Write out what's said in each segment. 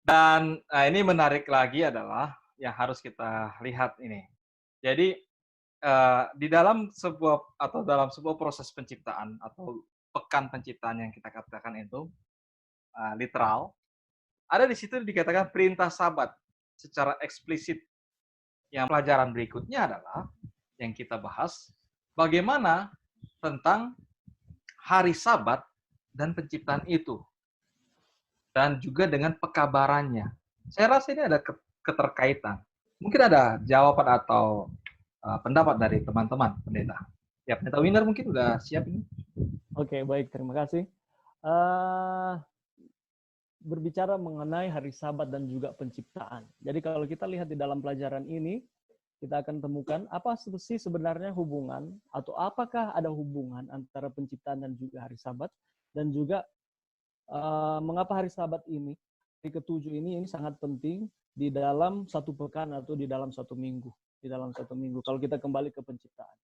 Dan ini menarik lagi adalah yang harus kita lihat ini. Jadi di dalam sebuah dalam sebuah proses penciptaan atau pekan penciptaan yang kita katakan itu literal, ada di situ dikatakan perintah Sabat secara eksplisit. Yang pelajaran berikutnya adalah yang kita bahas bagaimana tentang hari Sabat dan penciptaan itu dan juga dengan pekabarannya. Saya rasa ini ada keterkaitan. Mungkin ada jawaban atau pendapat dari teman-teman pendeta. Ya, pendeta Winner mungkin udah siap ini. Oke, baik, terima kasih. Uh, berbicara mengenai hari Sabat dan juga penciptaan. Jadi kalau kita lihat di dalam pelajaran ini, kita akan temukan apa sih sebenarnya hubungan atau apakah ada hubungan antara penciptaan dan juga hari Sabat, dan juga mengapa hari Sabat ini, hari ke-7 ini sangat penting di dalam satu pekan atau di dalam satu minggu. Di dalam satu minggu. Kalau kita kembali ke penciptaan.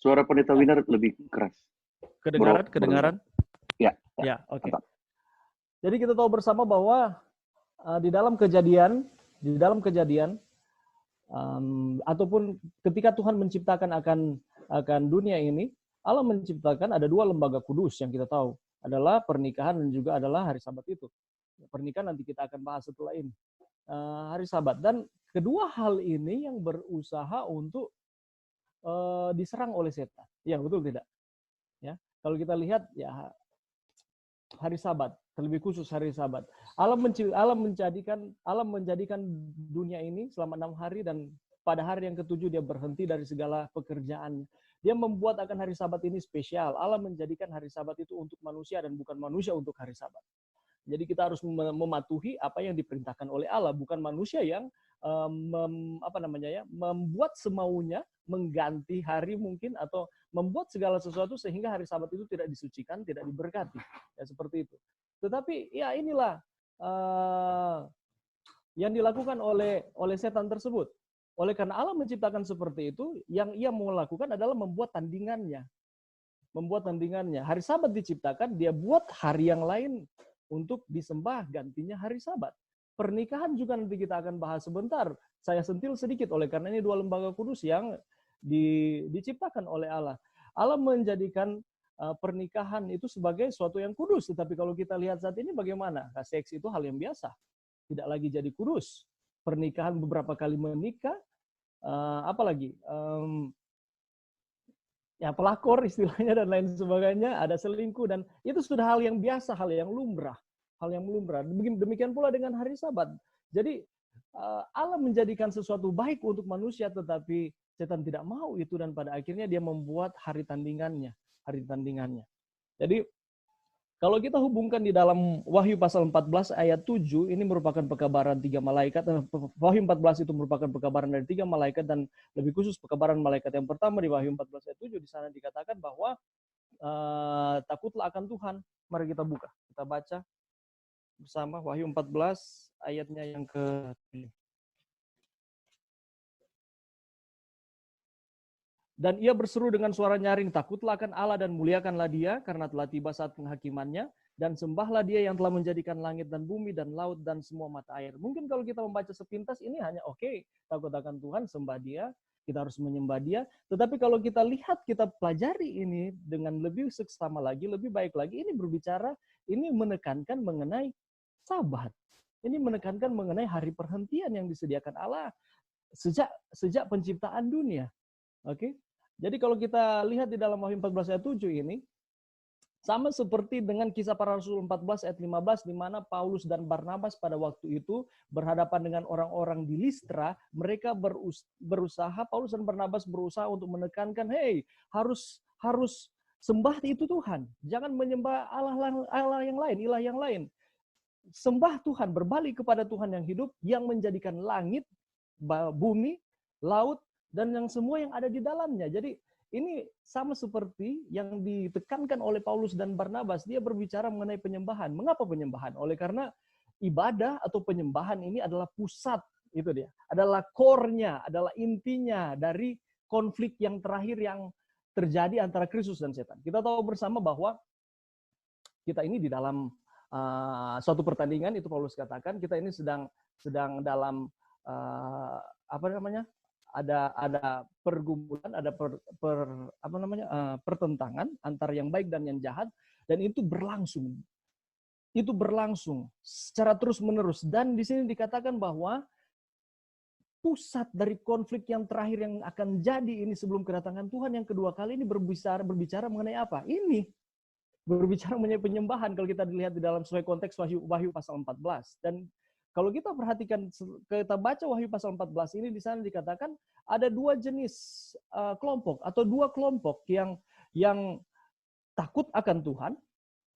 Suara pendeta Winner lebih keras. Kedengaran? Ya. Ya, oke. Jadi kita tahu bersama bahwa di dalam kejadian ataupun ketika Tuhan menciptakan akan dunia ini, Allah menciptakan ada dua lembaga kudus yang kita tahu, adalah pernikahan dan juga adalah hari Sabat itu. Pernikahan nanti kita akan bahas setelah ini. Hari Sabat, dan kedua hal ini yang berusaha untuk diserang oleh setan. Ya, betul tidak? Ya, kalau kita lihat ya hari Sabat, terlebih khusus hari Sabat. Allah menjadikan dunia ini selama 6 hari, dan pada hari yang ke-7 dia berhenti dari segala pekerjaannya. Dia membuat akan hari Sabat ini spesial. Allah menjadikan hari Sabat itu untuk manusia dan bukan manusia untuk hari Sabat. Jadi kita harus mematuhi apa yang diperintahkan oleh Allah, bukan manusia yang membuat semaunya, mengganti hari mungkin, atau membuat segala sesuatu sehingga hari Sabat itu tidak disucikan, tidak diberkati. Ya seperti itu. Tetapi ya inilah yang dilakukan oleh setan tersebut. Oleh karena Allah menciptakan seperti itu, yang ia mau lakukan adalah membuat tandingannya. Hari Sabat diciptakan, dia buat hari yang lain untuk disembah, gantinya hari Sabat. Pernikahan juga nanti kita akan bahas sebentar. Saya sentil sedikit oleh karena ini dua lembaga kudus yang diciptakan oleh Allah. Allah menjadikan pernikahan itu sebagai suatu yang kudus. Tetapi kalau kita lihat saat ini bagaimana? Seks itu hal yang biasa. Tidak lagi jadi kudus. Pernikahan beberapa kali menikah, apalagi ya pelakor istilahnya dan lain sebagainya, ada selingkuh, dan itu sudah hal yang biasa, hal yang lumrah. Demikian pula dengan hari Sabat. Jadi Allah menjadikan sesuatu baik untuk manusia, tetapi setan tidak mau itu, dan pada akhirnya dia membuat hari tandingannya. Jadi kalau kita hubungkan di dalam Wahyu pasal 14 ayat 7, ini merupakan pekabaran 3 malaikat. Wahyu 14 itu merupakan pekabaran dari 3 malaikat, dan lebih khusus pekabaran malaikat yang pertama di Wahyu 14 ayat 7, di sana dikatakan bahwa takutlah akan Tuhan. Mari kita buka, kita baca bersama Wahyu 14 ayatnya yang ke-7. Dan ia berseru dengan suara nyaring, takutlah akan Allah dan muliakanlah dia, karena telah tiba saat penghakimannya, dan sembahlah dia yang telah menjadikan langit dan bumi dan laut dan semua mata air. Mungkin kalau kita membaca sepintas ini hanya takut akan Tuhan, sembah dia, kita harus menyembah dia. Tetapi kalau kita lihat, kita pelajari ini dengan lebih seksama lagi, lebih baik lagi, ini berbicara, ini menekankan mengenai Sabat. Ini menekankan mengenai hari perhentian yang disediakan Allah sejak penciptaan dunia. Oke. Jadi kalau kita lihat di dalam Wahyu 14 ayat 7 ini, sama seperti dengan Kisah Para Rasul 14 ayat 15, di mana Paulus dan Barnabas pada waktu itu berhadapan dengan orang-orang di Listra. Mereka berusaha, Paulus dan Barnabas berusaha untuk menekankan, harus sembah itu Tuhan. Jangan menyembah Allah yang lain, ilah yang lain. Sembah Tuhan, berbalik kepada Tuhan yang hidup, yang menjadikan langit, bumi, laut, dan yang semua yang ada di dalamnya. Jadi ini sama seperti yang ditekankan oleh Paulus dan Barnabas. Dia berbicara mengenai penyembahan. Mengapa penyembahan? Oleh karena ibadah atau penyembahan ini adalah pusat, itu dia. Adalah core-nya, adalah intinya dari konflik yang terakhir yang terjadi antara Kristus dan setan. Kita tahu bersama bahwa kita ini di dalam suatu pertandingan, itu Paulus katakan kita ini sedang dalam ada pergumulan, ada pertentangan antara yang baik dan yang jahat, dan itu berlangsung secara terus menerus. Dan di sini dikatakan bahwa pusat dari konflik yang terakhir yang akan jadi ini sebelum kedatangan Tuhan yang kedua kali ini berbicara mengenai apa? Ini berbicara mengenai penyembahan kalau kita dilihat di dalam sesuai konteks Wahyu pasal 14. Dan kalau kita perhatikan, kita baca Wahyu pasal 14 ini, di sana dikatakan ada dua jenis kelompok atau dua kelompok yang takut akan Tuhan,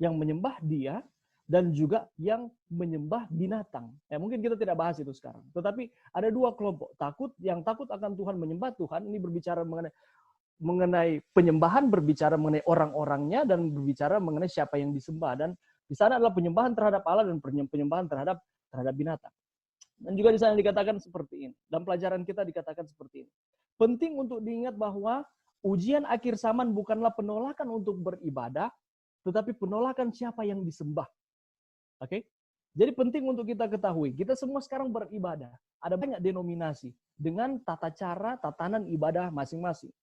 yang menyembah Dia, dan juga yang menyembah binatang. Mungkin kita tidak bahas itu sekarang. Tetapi ada dua kelompok. Yang takut akan Tuhan, menyembah Tuhan, ini berbicara mengenai penyembahan, berbicara mengenai orang-orangnya, dan berbicara mengenai siapa yang disembah. Dan di sana adalah penyembahan terhadap Allah dan penyembahan terhadap binatang. Dan juga di sana dikatakan seperti ini. Dalam pelajaran kita dikatakan seperti ini. Penting untuk diingat bahwa ujian akhir zaman bukanlah penolakan untuk beribadah, tetapi penolakan siapa yang disembah. Oke? Jadi penting untuk kita ketahui, kita semua sekarang beribadah. Ada banyak denominasi dengan tata cara, tatanan ibadah masing-masing.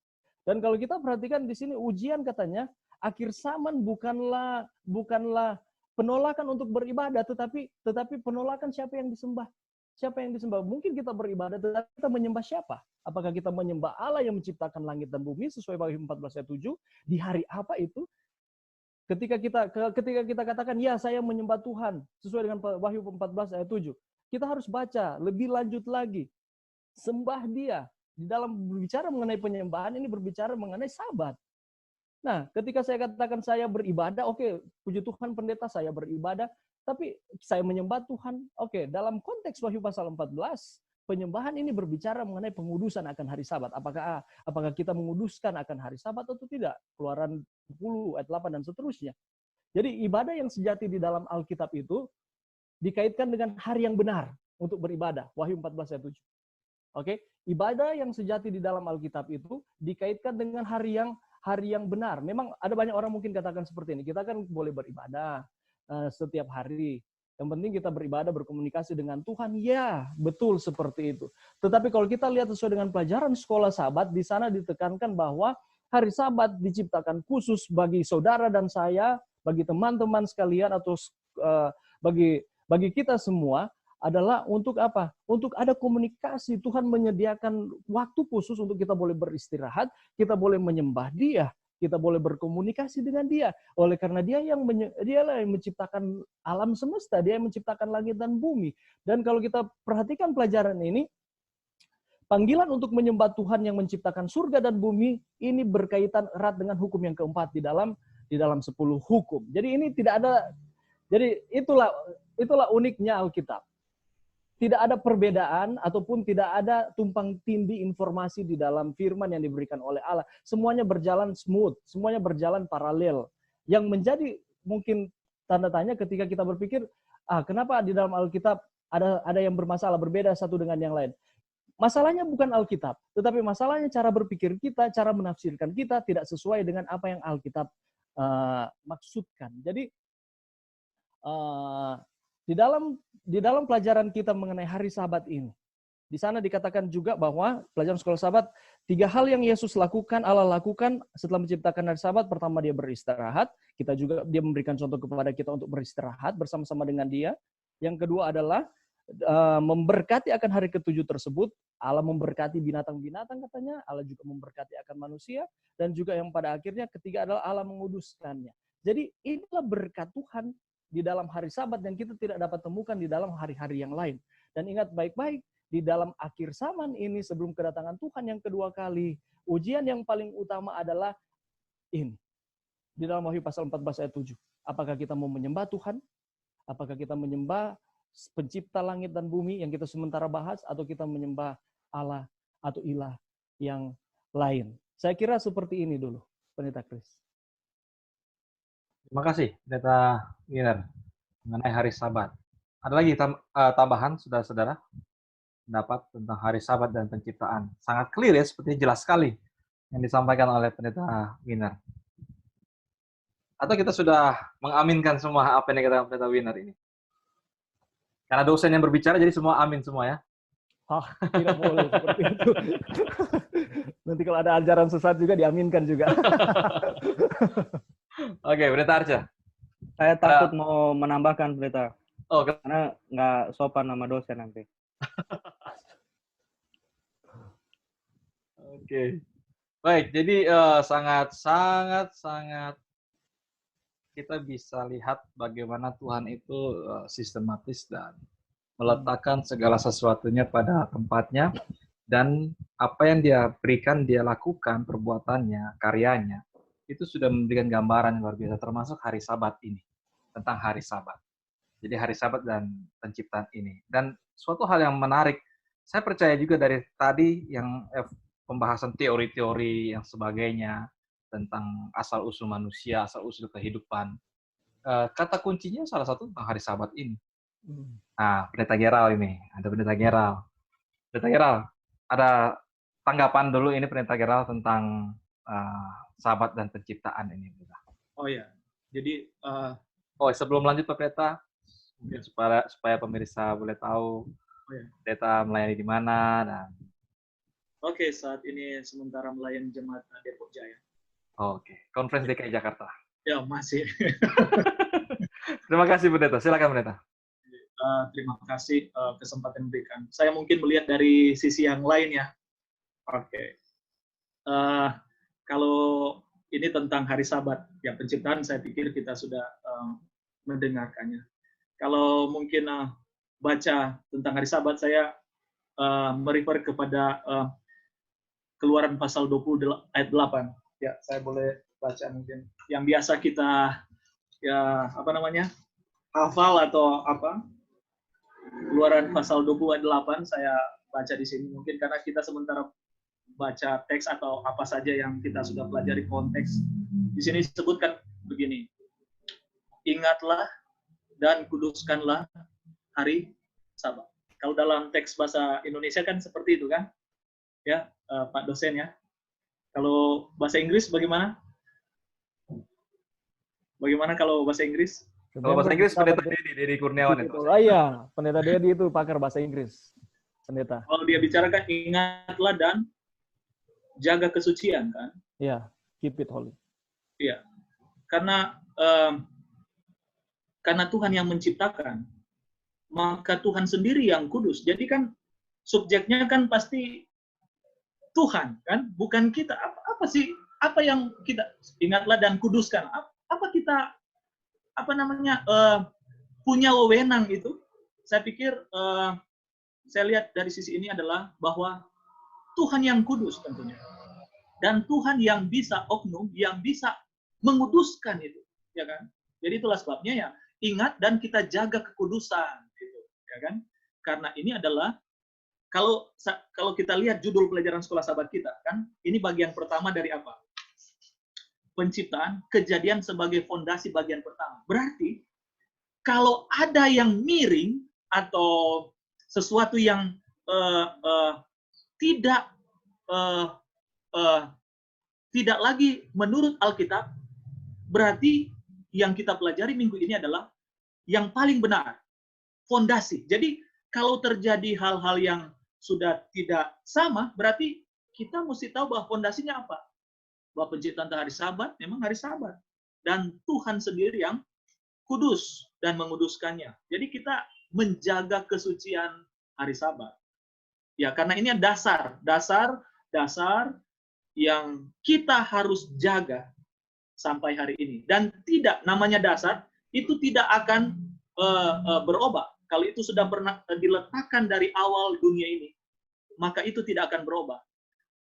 Dan kalau kita perhatikan di sini ujian katanya, akhir zaman bukanlah penolakan untuk beribadah, tetapi penolakan siapa yang disembah. Siapa yang disembah? Mungkin kita beribadah, tetapi kita menyembah siapa? Apakah kita menyembah Allah yang menciptakan langit dan bumi sesuai Wahyu 14 ayat 7? Di hari apa itu? Ketika kita katakan, ya saya menyembah Tuhan, sesuai dengan Wahyu 14 ayat 7, kita harus baca lebih lanjut lagi. Sembah Dia. Di dalam berbicara mengenai penyembahan, ini berbicara mengenai Sabat. Nah, ketika saya katakan saya beribadah, oke, puji Tuhan pendeta, saya beribadah, tapi saya menyembah Tuhan. Oke, dalam konteks Wahyu pasal 14, penyembahan ini berbicara mengenai pengudusan akan hari Sabat. Apakah kita menguduskan akan hari Sabat atau tidak? Keluaran 10 ayat 8 dan seterusnya. Jadi ibadah yang sejati di dalam Alkitab itu dikaitkan dengan hari yang benar untuk beribadah. Wahyu 14 ayat 7. Oke, ibadah yang sejati di dalam Alkitab itu dikaitkan dengan hari yang benar. Memang ada banyak orang mungkin katakan seperti ini. Kita kan boleh beribadah setiap hari. Yang penting kita beribadah, berkomunikasi dengan Tuhan. Ya, betul seperti itu. Tetapi kalau kita lihat sesuai dengan pelajaran sekolah Sabat, di sana ditekankan bahwa hari Sabat diciptakan khusus bagi saudara dan saya, bagi teman-teman sekalian, atau bagi kita semua, adalah untuk apa? Untuk ada komunikasi. Tuhan menyediakan waktu khusus untuk kita boleh beristirahat, kita boleh menyembah Dia, kita boleh berkomunikasi dengan Dia. Oleh karena Dialah yang menciptakan alam semesta, Dia yang menciptakan langit dan bumi. Dan kalau kita perhatikan pelajaran ini, panggilan untuk menyembah Tuhan yang menciptakan surga dan bumi ini berkaitan erat dengan hukum yang keempat di dalam 10 hukum. Jadi ini tidak ada, jadi itulah uniknya Alkitab. Tidak ada perbedaan ataupun tidak ada tumpang tindih informasi di dalam firman yang diberikan oleh Allah. Semuanya berjalan smooth, semuanya berjalan paralel. Yang menjadi mungkin tanda tanya ketika kita berpikir, kenapa di dalam Alkitab ada yang bermasalah, berbeda satu dengan yang lain. Masalahnya bukan Alkitab, tetapi masalahnya cara berpikir kita, cara menafsirkan kita tidak sesuai dengan apa yang Alkitab maksudkan. Jadi di dalam pelajaran kita mengenai hari Sabat ini, di sana dikatakan juga bahwa pelajaran sekolah Sabat, 3 hal yang Yesus lakukan, Allah lakukan setelah menciptakan hari Sabat. Pertama, Dia beristirahat. Dia memberikan contoh kepada kita untuk beristirahat bersama-sama dengan Dia. Yang kedua adalah memberkati akan hari ke-7 tersebut. Allah memberkati binatang-binatang katanya, Allah juga memberkati akan manusia, dan juga yang pada akhirnya ketiga adalah Allah menguduskannya. Jadi inilah berkat Tuhan di dalam hari Sabat yang kita tidak dapat temukan di dalam hari-hari yang lain. Dan ingat baik-baik, di dalam akhir zaman ini sebelum kedatangan Tuhan yang kedua kali, ujian yang paling utama adalah ini. Di dalam Wahyu pasal 14 ayat 7. Apakah kita mau menyembah Tuhan? Apakah kita menyembah pencipta langit dan bumi yang kita sementara bahas, atau kita menyembah Allah atau ilah yang lain? Saya kira seperti ini dulu, Pendeta Chris. Terima kasih, Pendeta Wiener, mengenai hari Sabat. Ada lagi tambahan, saudara-saudara, pendapat tentang hari Sabat dan penciptaan? Sangat clear ya, sepertinya jelas sekali yang disampaikan oleh Pendeta Wiener. Atau kita sudah mengaminkan semua apa yang dikatakan Pendeta Winner ini? Karena dosen yang berbicara, jadi semua amin semua ya. Tidak boleh seperti itu. Nanti kalau ada ajaran sesat juga diaminkan juga. Oke, Pendeta Arca. Saya takut mau menambahkan, Pendeta. Oh, Karena nggak sopan nama dosen nanti. Oke. Baik, jadi sangat kita bisa lihat bagaimana Tuhan itu sistematis dan meletakkan segala sesuatunya pada tempatnya, dan apa yang dia berikan, dia lakukan, perbuatannya, karyanya, itu sudah memberikan gambaran yang luar biasa, termasuk hari Sabat ini, tentang hari Sabat. Jadi hari Sabat dan penciptaan ini. Dan suatu hal yang menarik, saya percaya juga dari tadi yang pembahasan teori-teori yang sebagainya, tentang asal-usul manusia, asal-usul kehidupan. Kata kuncinya salah satu tentang hari Sabat ini. Nah, Pendeta Geral ini. Ada Pendeta Geral. Pendeta Geral, ada tanggapan dulu ini Pendeta Geral tentang Sabat dan penciptaan ini. Oh ya, jadi sebelum lanjut Pak Pendeta, mungkin supaya pemirsa boleh tahu Pendeta melayani di mana dan Oke, saat ini sementara melayani jemaat Depok Jaya. Oke, Konferensi DKI Jakarta. Ya, masih. Terima kasih Pendeta, silakan Pendeta. Terima kasih kesempatan diberikan. Saya mungkin melihat dari sisi yang lain ya. Oke. Kalau ini tentang hari Sabat, ya penciptaan saya pikir kita sudah mendengarkannya. Kalau mungkin baca tentang hari Sabat, saya merefer kepada Keluaran pasal 20 ayat 8. Ya, saya boleh baca mungkin. Yang biasa kita hafal atau apa? Keluaran pasal 20 ayat 8 saya baca di sini mungkin karena kita sementara baca teks atau apa saja yang kita sudah pelajari konteks. Di sini disebutkan begini. Ingatlah dan kuduskanlah hari Sabat. Kalau dalam teks bahasa Indonesia kan seperti itu kan? Ya, Pak dosen ya. Kalau bahasa Inggris bagaimana? Bagaimana kalau bahasa Inggris? Kalau bahasa Inggris Pendeta Dedi Kurniawan itu. Iya, Pendeta Dedi itu pakar bahasa Inggris. Pendeta. Kalau dia bicarakan ingatlah dan jaga kesucian kan? Iya, keep it holy. Iya. Karena Tuhan yang menciptakan, maka Tuhan sendiri yang kudus. Jadi kan subjeknya kan pasti Tuhan kan, bukan kita. Apa yang kita ingatlah dan kuduskan? Apa kita punya wewenang itu? Saya pikir saya lihat dari sisi ini adalah bahwa Tuhan yang kudus tentunya, dan Tuhan yang bisa oknum, yang bisa menguduskan itu, ya kan? Jadi itulah sebabnya ya ingat dan kita jaga kekudusan, gitu, ya kan? Karena ini adalah kalau kita lihat judul pelajaran sekolah Sabat kita, kan ini bagian pertama dari apa? Penciptaan, kejadian sebagai fondasi bagian pertama. Berarti kalau ada yang miring atau sesuatu yang tidak lagi menurut Alkitab, berarti yang kita pelajari minggu ini adalah yang paling benar, fondasi. Jadi kalau terjadi hal-hal yang sudah tidak sama, berarti kita mesti tahu bahwa fondasinya apa. Bahwa penciptaan hari Sabat memang hari Sabat, dan Tuhan sendiri yang kudus dan menguduskannya. Jadi kita menjaga kesucian hari Sabat. Ya, karena ini dasar yang kita harus jaga sampai hari ini. Dan tidak, namanya dasar, itu tidak akan berubah. Kalau itu sudah pernah diletakkan dari awal dunia ini, maka itu tidak akan berubah.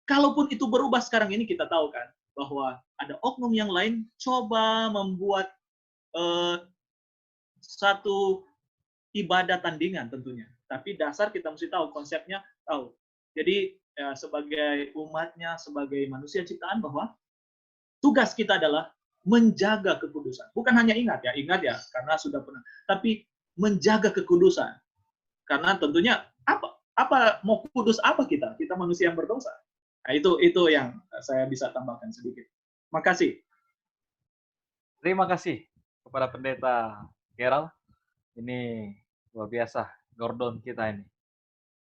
Kalaupun itu berubah sekarang ini, kita tahu kan, bahwa ada oknum yang lain coba membuat satu ibadah tandingan tentunya. Tapi dasar kita mesti tahu, konsepnya tahu. Jadi sebagai umatnya, sebagai manusia ciptaan, bahwa tugas kita adalah menjaga kekudusan. Bukan hanya ingat ya, karena sudah pernah. Tapi menjaga kekudusan. Karena tentunya apa mau kudus apa kita? Kita manusia yang berdosa. Nah, itu yang saya bisa tambahkan sedikit. Makasih. Terima kasih kepada Pendeta Gerald. Ini luar biasa, Gordon kita ini.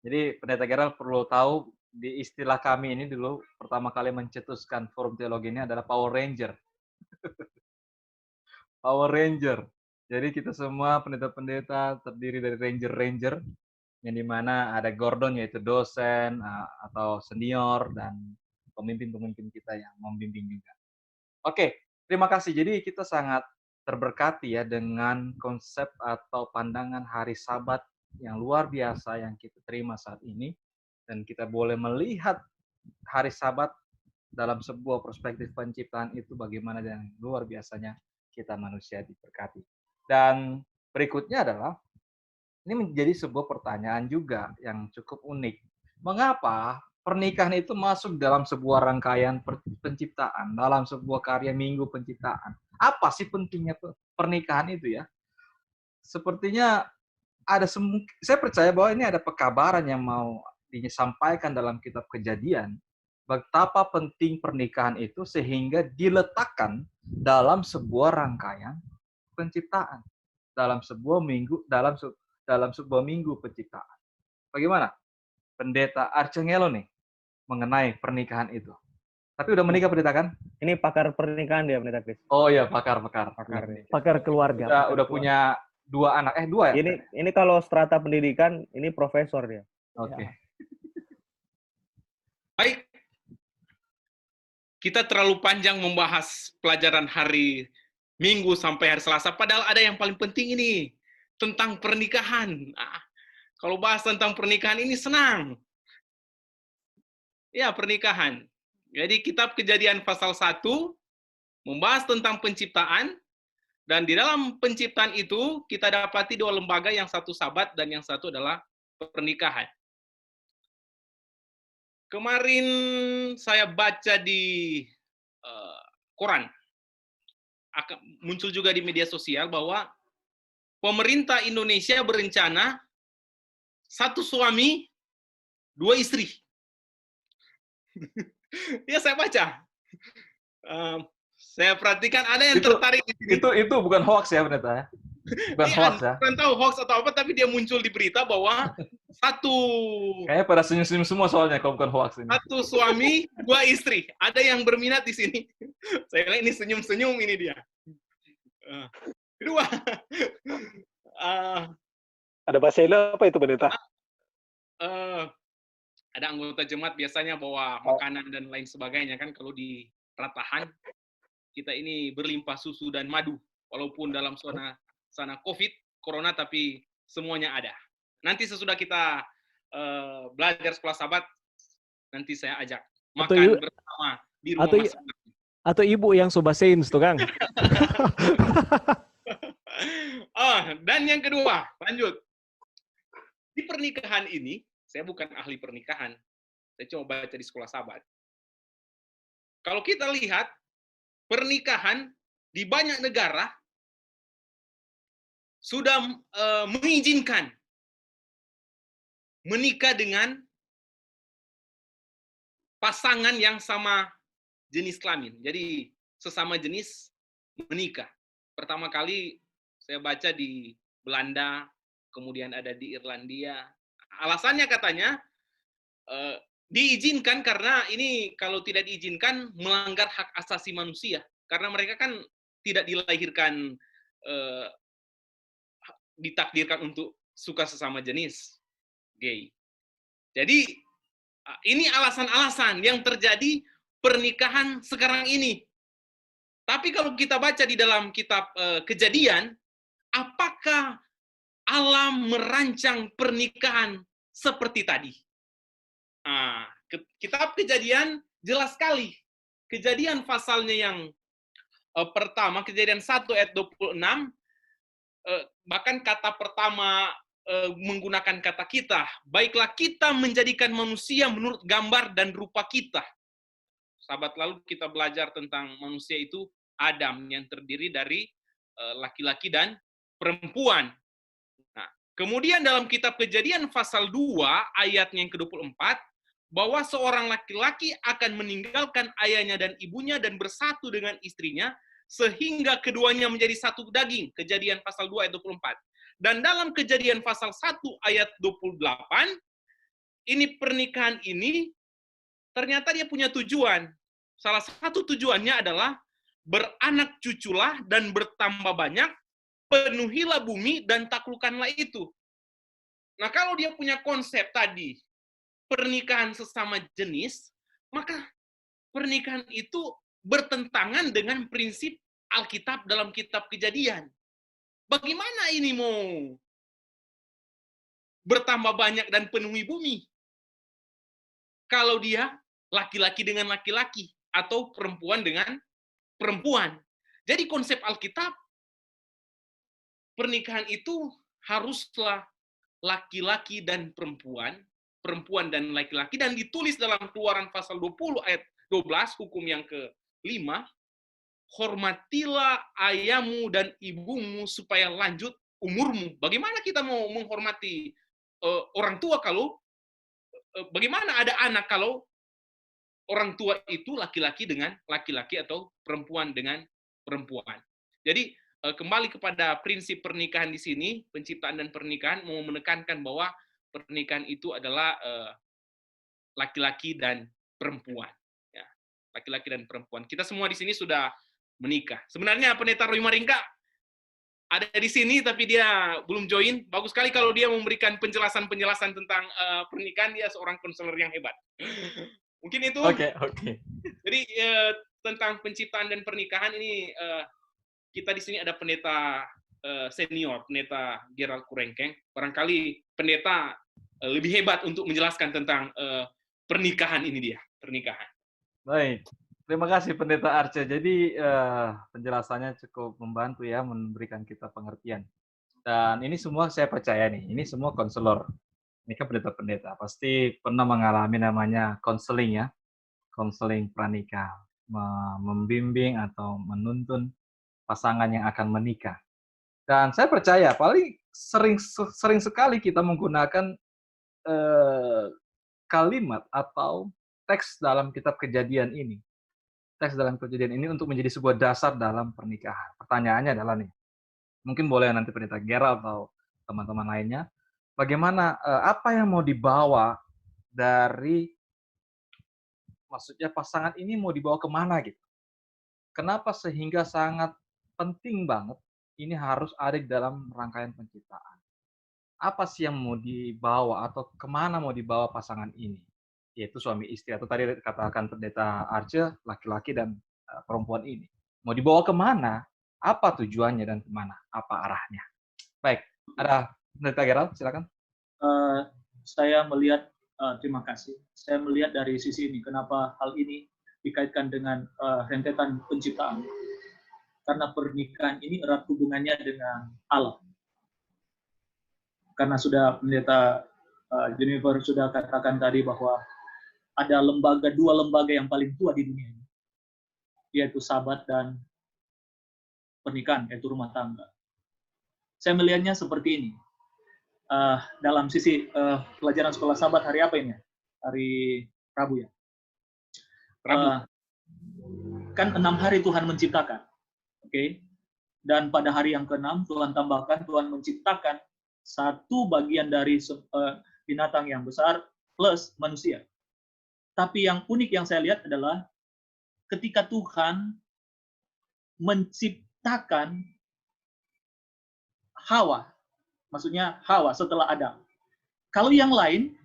Jadi Pendeta Gerald perlu tahu di istilah kami ini dulu pertama kali mencetuskan forum teologi ini adalah Power Ranger. Power Ranger. Jadi kita semua pendeta-pendeta terdiri dari ranger-ranger yang dimana ada Gordon yaitu dosen atau senior dan pemimpin-pemimpin kita yang membimbing juga. Oke, terima kasih. Jadi kita sangat terberkati ya dengan konsep atau pandangan hari Sabat yang luar biasa yang kita terima saat ini. Dan kita boleh melihat hari Sabat dalam sebuah perspektif penciptaan itu bagaimana dan luar biasanya kita manusia diberkati. Dan berikutnya adalah, ini menjadi sebuah pertanyaan juga yang cukup unik. Mengapa pernikahan itu masuk dalam sebuah rangkaian penciptaan, dalam sebuah karya Minggu Penciptaan? Apa sih pentingnya pernikahan itu ya? Sepertinya saya percaya bahwa ini ada pekabaran yang mau disampaikan dalam kitab Kejadian, betapa penting pernikahan itu sehingga diletakkan dalam sebuah rangkaian penciptaan, dalam sebuah minggu penciptaan. Bagaimana Pendeta Arcangelo nih mengenai pernikahan itu? Tapi udah menikah Pendeta kan? Ini pakar pernikahan dia, Pendeta Chris. Oh iya, pakar. Pakar keluarga. Udah punya 2 anak. 2 ya? Ini kalau strata pendidikan, ini profesor dia. Oke. Ya. Baik, kita terlalu panjang membahas pelajaran hari Minggu sampai hari Selasa, padahal ada yang paling penting ini, tentang pernikahan. Kalau bahas tentang pernikahan ini senang. Ya, pernikahan. Jadi kitab Kejadian pasal 1 membahas tentang penciptaan, dan di dalam penciptaan itu kita dapati 2 lembaga, yang satu Sabat dan yang satu adalah pernikahan. Kemarin saya baca di koran, muncul juga di media sosial bahwa pemerintah Indonesia berencana 1 suami, 2 istri. Ya, saya baca. Saya perhatikan ada yang tertarik di sini. Itu bukan hoax ya, Pendeta ya? Bukan hoax ya? Bukan tahu hoax atau apa, tapi dia muncul di berita bahwa Kayaknya pada senyum-senyum semua soalnya kalau bukan hoax ini. 1 suami, 2 istri. Ada yang berminat di sini. Saya lihat ini senyum-senyum ini dia. Kedua, ada bahasa Indo apa itu, Pendeta? ada anggota jemaat biasanya bawa makanan dan lain sebagainya kan, kalau di ratahan kita ini berlimpah susu dan madu, walaupun dalam sana COVID, corona, tapi semuanya ada. Nanti sesudah kita belajar sekolah Sabat, nanti saya ajak makan bersama di rumah masing-masing. Atau ibu yang soba sains tuh, Kang. Dan yang kedua, lanjut. Di pernikahan ini, saya bukan ahli pernikahan. Saya coba baca di sekolah Sabat. Kalau kita lihat, pernikahan di banyak negara sudah mengizinkan menikah dengan pasangan yang sama jenis kelamin. Jadi sesama jenis menikah. Pertama kali saya baca di Belanda, kemudian ada di Irlandia. Alasannya katanya diizinkan karena ini kalau tidak diizinkan melanggar hak asasi manusia. Karena mereka kan tidak dilahirkan ditakdirkan untuk suka sesama jenis, gay. Jadi ini alasan-alasan yang terjadi pernikahan sekarang ini. Tapi kalau kita baca di dalam kitab Kejadian, apakah Allah merancang pernikahan seperti tadi? Kitab Kejadian jelas sekali. Kejadian pasalnya yang pertama, Kejadian 1 ayat 26, bahkan kata pertama menggunakan kata kita. Baiklah kita menjadikan manusia menurut gambar dan rupa kita. Sahabat, lalu kita belajar tentang manusia itu Adam, yang terdiri dari laki-laki dan perempuan. Nah, kemudian dalam kitab Kejadian pasal 2 ayatnya yang ke-24, bahwa seorang laki-laki akan meninggalkan ayahnya dan ibunya dan bersatu dengan istrinya, sehingga keduanya menjadi satu daging. Kejadian pasal 2 ayat 24. Dan dalam Kejadian pasal 1 ayat 28, ini pernikahan ini ternyata dia punya tujuan. Salah satu tujuannya adalah beranak cuculah dan bertambah banyak, penuhilah bumi dan taklukkanlah itu. Nah, kalau dia punya konsep tadi, pernikahan sesama jenis, maka pernikahan itu bertentangan dengan prinsip Alkitab dalam kitab Kejadian. Bagaimana ini mau bertambah banyak dan penuhi bumi? Kalau dia laki-laki dengan laki-laki atau perempuan dengan perempuan. Jadi konsep Alkitab, pernikahan itu haruslah laki-laki dan perempuan, perempuan dan laki-laki, dan ditulis dalam Keluaran pasal 20 ayat 12, hukum yang ke-5, hormatilah ayahmu dan ibumu supaya lanjut umurmu. Bagaimana kita mau menghormati orang tua kalau, bagaimana ada anak kalau orang tua itu laki-laki dengan laki-laki atau perempuan dengan perempuan. Jadi kembali kepada prinsip pernikahan di sini, penciptaan dan pernikahan mau menekankan bahwa pernikahan itu adalah laki-laki dan perempuan. Ya, laki-laki dan perempuan. Kita semua di sini sudah menikah. Sebenarnya Pendeta Roy Maringka ada di sini, tapi dia belum join. Bagus sekali kalau dia memberikan penjelasan-penjelasan tentang pernikahan. Dia seorang konselor yang hebat. Mungkin itu. Oke. Jadi tentang penciptaan dan pernikahan ini kita di sini ada pendeta senior, pendeta Gerald Kurengkeng. Barangkali pendeta lebih hebat untuk menjelaskan tentang pernikahan ini dia, pernikahan. Baik. Terima kasih Pendeta Arce. Jadi penjelasannya cukup membantu ya, memberikan kita pengertian. Dan ini semua saya percaya nih, ini semua konselor. Ini kan pendeta-pendeta, pasti pernah mengalami namanya konseling ya, konseling pranikah, membimbing atau menuntun pasangan yang akan menikah. Dan saya percaya paling sering sekali kita menggunakan kalimat atau teks dalam kitab Kejadian ini. Teks dalam Kejadian ini untuk menjadi sebuah dasar dalam pernikahan. Pertanyaannya adalah nih, mungkin boleh nanti Pendeta Gerald atau teman-teman lainnya, bagaimana, apa yang mau dibawa dari, maksudnya pasangan ini mau dibawa kemana gitu. Kenapa sehingga sangat penting banget ini harus ada di dalam rangkaian penciptaan. Apa sih yang mau dibawa atau kemana mau dibawa pasangan ini? Yaitu suami istri, atau tadi katakan Pendeta Arce, laki-laki dan perempuan ini. Mau dibawa kemana? Apa tujuannya dan kemana? Apa arahnya? Baik, ada Pendeta Gerald, silakan. Saya melihat, terima kasih. Saya melihat dari sisi ini, kenapa hal ini dikaitkan dengan rentetan penciptaan. Karena pernikahan ini erat hubungannya dengan Allah. Karena sudah Pendeta Jennifer sudah katakan tadi bahwa ada dua lembaga yang paling tua di dunia ini, yaitu sahabat dan pernikahan, yaitu rumah tangga. Saya melihatnya seperti ini. Dalam sisi pelajaran sekolah sahabat hari apa ini? Hari Rabu ya? Rabu. Kan 6 hari Tuhan menciptakan. Oke? Dan pada hari yang ke-6 Tuhan tambahkan, Tuhan menciptakan satu bagian dari binatang yang besar plus manusia. Tapi yang unik yang saya lihat adalah ketika Tuhan menciptakan Hawa, maksudnya Hawa setelah Adam. Kalau yang lain,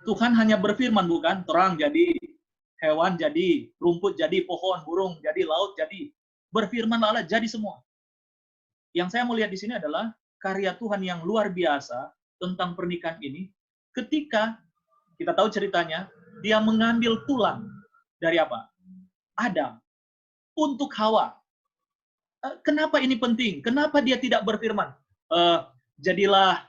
Tuhan hanya berfirman, bukan? Terang jadi, hewan jadi, rumput jadi, pohon, burung jadi, laut jadi. Berfirman Allah jadi semua. Yang saya mau lihat di sini adalah karya Tuhan yang luar biasa tentang pernikahan ini. Ketika kita tahu ceritanya, dia mengambil tulang dari apa? Adam untuk Hawa. Kenapa ini penting? Kenapa dia tidak berfirman? Jadilah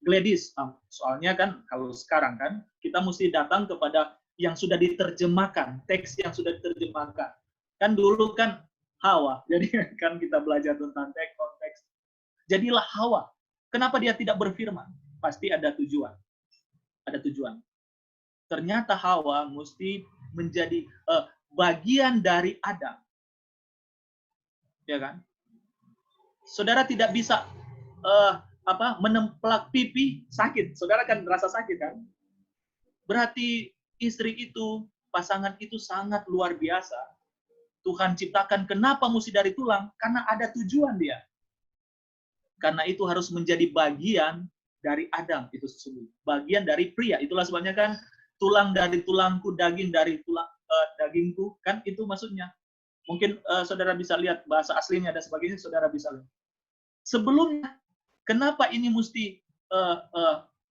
Gladys. Soalnya kan kalau sekarang kan kita mesti datang kepada yang sudah diterjemahkan, teks yang sudah diterjemahkan. Kan dulu kan Hawa. Jadi kan kita belajar tentang teks, konteks. Jadilah Hawa. Kenapa dia tidak berfirman? Pasti ada tujuan. Ada tujuan. Ternyata Hawa mesti menjadi bagian dari Adam. ya kan? Saudara tidak bisa menemplak pipi sakit. Saudara kan merasa sakit kan? Berarti istri itu, pasangan itu sangat luar biasa. Tuhan ciptakan kenapa mesti dari tulang? Karena ada tujuan dia. Karena itu harus menjadi bagian dari Adam itu sesungguhnya. Bagian dari pria. Itulah sebabnya kan tulang dari tulangku, daging dari dagingku, kan itu maksudnya. Mungkin saudara bisa lihat bahasa aslinya dan sebagainya, saudara bisa lihat. Sebelumnya, kenapa ini mesti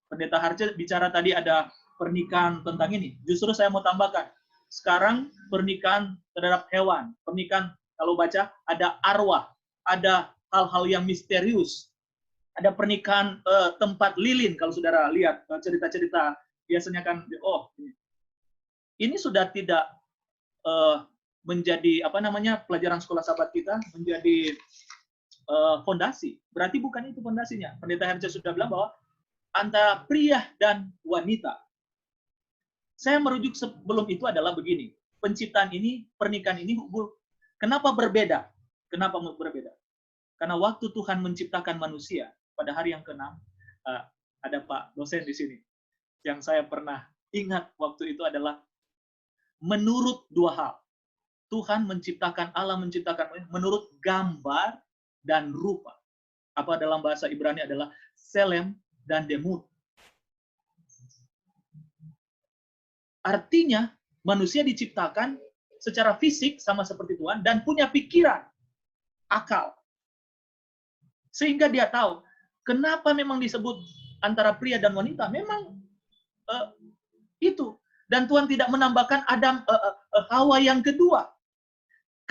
Pendeta Harce bicara tadi ada pernikahan tentang ini. Justru saya mau tambahkan. Sekarang pernikahan terhadap hewan. Pernikahan, kalau baca, ada arwah. Ada hal-hal yang misterius. Ada pernikahan tempat lilin, kalau saudara lihat cerita-cerita. Biasanya kan, ini sudah tidak menjadi, pelajaran sekolah sahabat kita, menjadi fondasi. Berarti bukan itu fondasinya. Pendeta Herce sudah bilang bahwa antara pria dan wanita. Saya merujuk sebelum itu adalah begini. Penciptaan ini, pernikahan ini, kenapa berbeda? Kenapa berbeda? Karena waktu Tuhan menciptakan manusia, pada hari yang ke-6, ada Pak dosen di sini. Yang saya pernah ingat waktu itu adalah, menurut dua hal. Tuhan menciptakan, Allah menciptakan menurut gambar dan rupa. Apa dalam bahasa Ibrani adalah selem dan demut. Artinya, manusia diciptakan secara fisik sama seperti Tuhan dan punya pikiran, akal. Sehingga dia tahu, kenapa memang disebut antara pria dan wanita. Memang itu. Dan Tuhan tidak menambahkan Hawa yang kedua.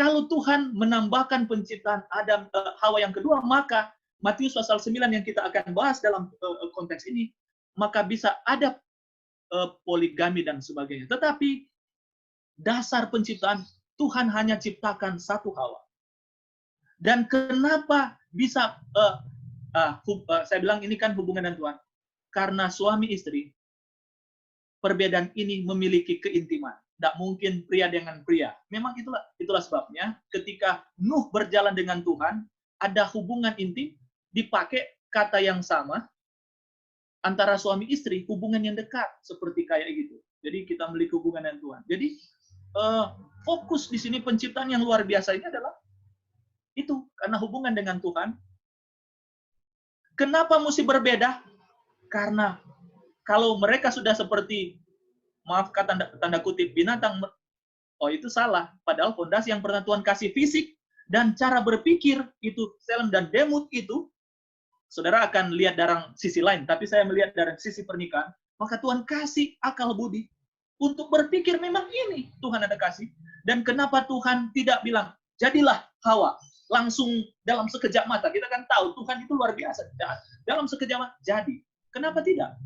Kalau Tuhan menambahkan penciptaan Hawa yang kedua, maka Matius pasal 9 yang kita akan bahas dalam konteks ini, maka bisa ada poligami dan sebagainya. Tetapi dasar penciptaan, Tuhan hanya ciptakan satu Hawa. Dan kenapa bisa, saya bilang ini kan hubungan dengan Tuhan. Karena suami istri, perbedaan ini memiliki keintiman. Tidak mungkin pria dengan pria. Memang itulah sebabnya ketika Nuh berjalan dengan Tuhan, ada hubungan intim, dipakai kata yang sama, antara suami istri, hubungan yang dekat, seperti kayak gitu. Jadi kita memiliki hubungan dengan Tuhan. Jadi fokus di sini penciptaan yang luar biasa ini adalah itu, karena hubungan dengan Tuhan. Kenapa mesti berbeda? Karena kalau mereka sudah seperti, maaf kata tanda kutip, binatang, itu salah. Padahal fondasi yang pernah Tuhan kasih fisik dan cara berpikir itu, selem dan demut itu, saudara akan lihat dari sisi lain, tapi saya melihat dari sisi pernikahan, maka Tuhan kasih akal budi untuk berpikir memang ini Tuhan ada kasih. Dan kenapa Tuhan tidak bilang, jadilah Hawa, langsung dalam sekejap mata. Kita kan tahu Tuhan itu luar biasa. Dalam sekejap mata, jadi. Kenapa tidak?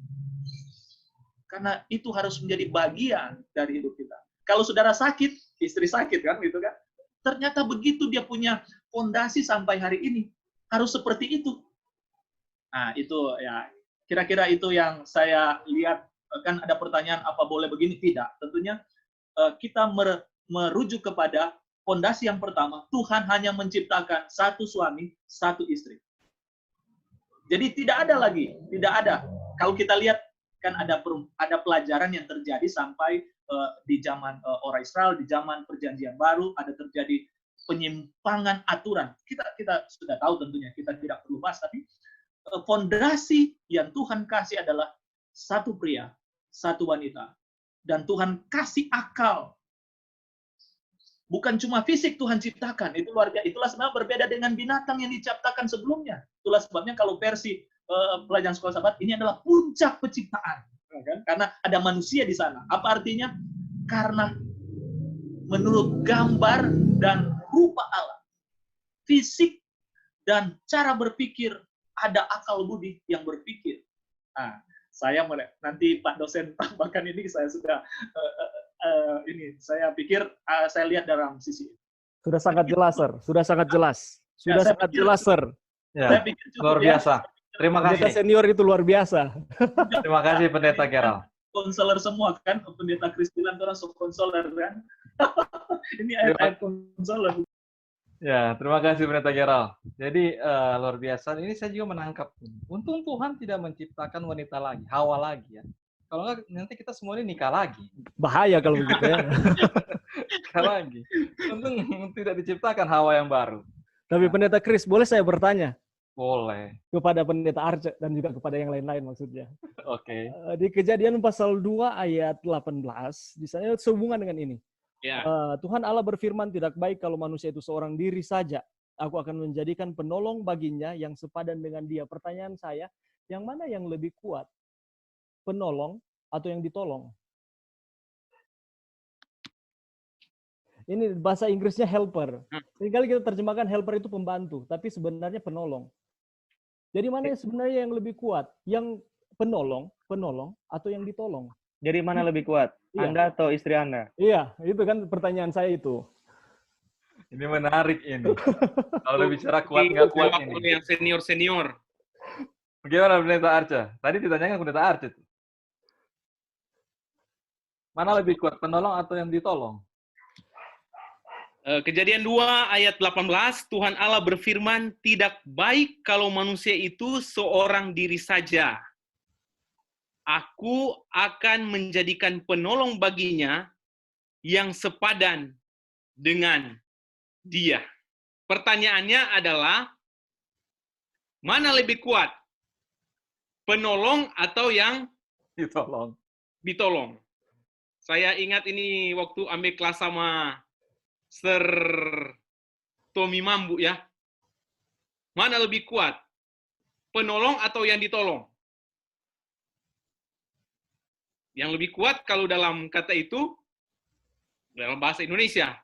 Karena itu harus menjadi bagian dari hidup kita. Kalau saudara sakit, istri sakit kan, gitu kan. Ternyata begitu dia punya fondasi sampai hari ini, harus seperti itu. Nah, itu ya, kira-kira itu yang saya lihat. Kan ada pertanyaan, apa boleh begini? Tidak. Tentunya kita merujuk kepada fondasi yang pertama, Tuhan hanya menciptakan satu suami, satu istri. Jadi tidak ada lagi, tidak ada. Kalau kita lihat, kan ada pelajaran yang terjadi sampai di zaman orang Israel, di zaman Perjanjian Baru, ada terjadi penyimpangan aturan. Kita sudah tahu tentunya, kita tidak perlu bahas, tapi fondasi yang Tuhan kasih adalah satu pria, satu wanita. Dan Tuhan kasih akal. Bukan cuma fisik Tuhan ciptakan, itu luar biasa. Itulah sebenarnya berbeda dengan binatang yang diciptakan sebelumnya. Itulah sebabnya kalau versi pelajaran sekolah sahabat, ini adalah puncak penciptaan. Karena ada manusia di sana. Apa artinya? Karena menurut gambar dan rupa Allah. Fisik dan cara berpikir, ada akal budi yang berpikir. Nah, saya nanti Pak dosen tambahkan ini, saya sudah saya pikir saya lihat dalam sisi ini. Sudah sangat jelas, Sir. Sudah sangat jelas. Sudah sangat jelas, Sir. Ya, Saya pikir luar biasa. Terima Pendeta kasih. senior itu luar biasa. Terima kasih Pendeta Gerald. Konselor semua kan, Pendeta Kristilan itu langsung konselor kan. Ini ayat-ayat konselor. Ya, terima kasih Pendeta Gerald. Jadi luar biasa. Ini saya juga menangkap. Untung Tuhan tidak menciptakan wanita lagi, Hawa lagi ya. Kalau enggak nanti kita semua ini nikah lagi. Bahaya kalau begitu ya. Nikah lagi. Untung tidak diciptakan Hawa yang baru. Tapi Pendeta Chris, boleh saya bertanya Boleh. kepada Pendeta Arce dan juga kepada yang lain-lain maksudnya. Oke. Di Kejadian pasal 2 ayat 18, di sana sehubungan dengan ini. Ya. Tuhan Allah berfirman, tidak baik kalau manusia itu seorang diri saja. Aku akan menjadikan penolong baginya yang sepadan dengan dia. Pertanyaan saya, yang mana yang lebih kuat? Penolong atau yang ditolong? Ini bahasa Inggrisnya helper. Seringkali kita terjemahkan helper itu pembantu, tapi sebenarnya penolong. Jadi mana sebenarnya yang lebih kuat? Yang penolong atau yang ditolong? Jadi mana lebih kuat? Iya. Anda atau istri Anda? Iya, itu kan pertanyaan saya itu. Ini menarik ini. Kalau udah bicara kuat nggak kuat Jawab ini. oleh yang senior-senior. Bagaimana Pendeta Arce? Tadi ditanyakan Pendeta Arce. Mana lebih kuat, penolong atau yang ditolong? Kejadian 2 ayat 18, Tuhan Allah berfirman, tidak baik kalau manusia itu seorang diri saja. Aku akan menjadikan penolong baginya yang sepadan dengan dia. Pertanyaannya adalah, mana lebih kuat? Penolong atau yang Ditolong. ditolong? Saya ingat ini waktu ambil kelas sama Sir Tommy Mambu ya. Mana lebih kuat? Penolong atau yang ditolong? Yang lebih kuat kalau dalam kata itu, dalam bahasa Indonesia,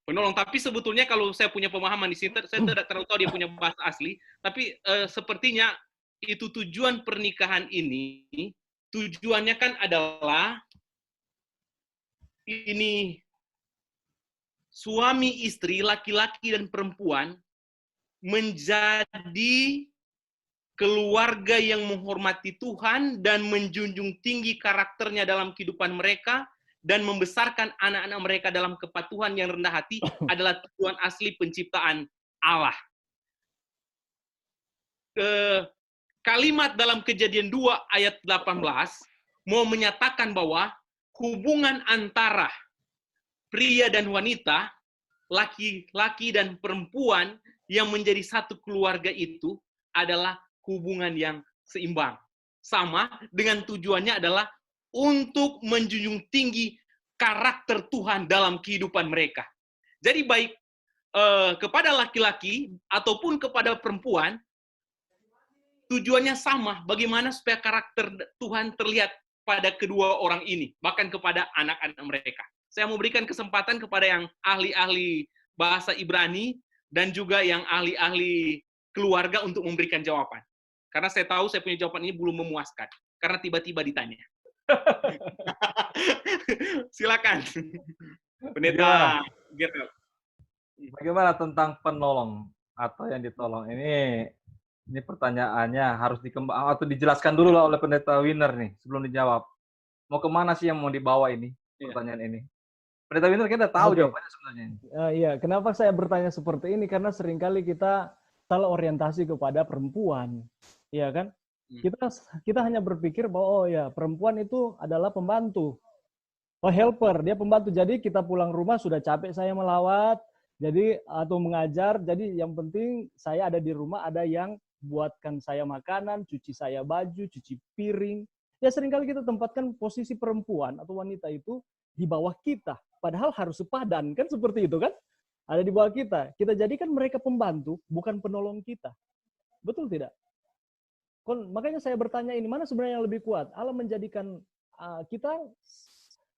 penolong. Tapi sebetulnya kalau saya punya pemahaman di sini, saya tidak terlalu tahu dia punya bahasa asli, tapi sepertinya itu tujuan pernikahan ini, tujuannya kan adalah ini suami istri, laki-laki dan perempuan menjadi keluarga yang menghormati Tuhan dan menjunjung tinggi karakternya dalam kehidupan mereka dan membesarkan anak-anak mereka dalam kepatuhan yang rendah hati adalah tujuan asli penciptaan Allah. Kalimat dalam Kejadian 2 ayat 18 mau menyatakan bahwa hubungan antara pria dan wanita, laki-laki dan perempuan yang menjadi satu keluarga itu adalah hubungan yang seimbang. Sama dengan tujuannya adalah untuk menjunjung tinggi karakter Tuhan dalam kehidupan mereka. Jadi baik kepada laki-laki ataupun kepada perempuan, tujuannya sama, bagaimana supaya karakter Tuhan terlihat pada kedua orang ini, bahkan kepada anak-anak mereka. Saya mau berikan kesempatan kepada yang ahli-ahli bahasa Ibrani dan juga yang ahli-ahli keluarga untuk memberikan jawaban. Karena saya tahu saya punya jawaban ini belum memuaskan, karena tiba-tiba ditanya. Silakan. Pendeta Gerald. Bagaimana tentang penolong atau yang ditolong? Ini pertanyaannya harus dikembang atau dijelaskan dulu lah oleh Pendeta Winner nih sebelum dijawab. Mau kemana sih yang mau dibawa ini pertanyaan ini? Pendeta Winner kita tahu jawabannya sebenarnya. Iya, kenapa saya bertanya seperti ini? Karena seringkali kita salah orientasi kepada perempuan, iya kan? Kita hanya berpikir bahwa oh ya perempuan itu adalah pembantu, oh helper, dia pembantu. Jadi kita pulang rumah sudah capek saya melawat, jadi atau mengajar. Jadi yang penting saya ada di rumah, ada yang buatkan saya makanan, cuci saya baju, cuci piring. Ya seringkali kita tempatkan posisi perempuan atau wanita itu di bawah kita. Padahal harus sepadan, kan seperti itu kan? Ada di bawah kita. Kita jadikan mereka pembantu, bukan penolong kita. Betul tidak? Makanya saya bertanya ini, mana sebenarnya yang lebih kuat? Allah menjadikan kita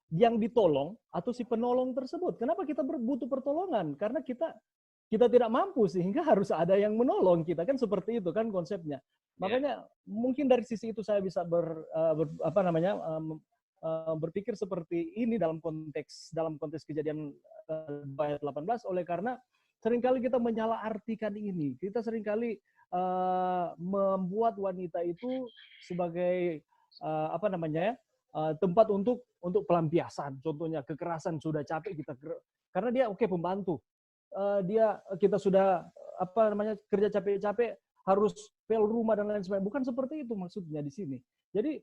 yang ditolong atau si penolong tersebut. Kenapa kita butuh pertolongan? Karena kita tidak mampu sehingga harus ada yang menolong kita, kan seperti itu kan konsepnya. Makanya mungkin dari sisi itu saya bisa berpikir seperti ini dalam konteks Kejadian ayat 18 oleh karena seringkali kita menyalahartikan ini. Kita seringkali membuat wanita itu sebagai tempat untuk pelampiasan. Contohnya kekerasan, sudah capek kita karena dia pembantu. kita sudah kerja capek-capek harus pel rumah dan lain sebagainya. Bukan seperti itu maksudnya di sini. Jadi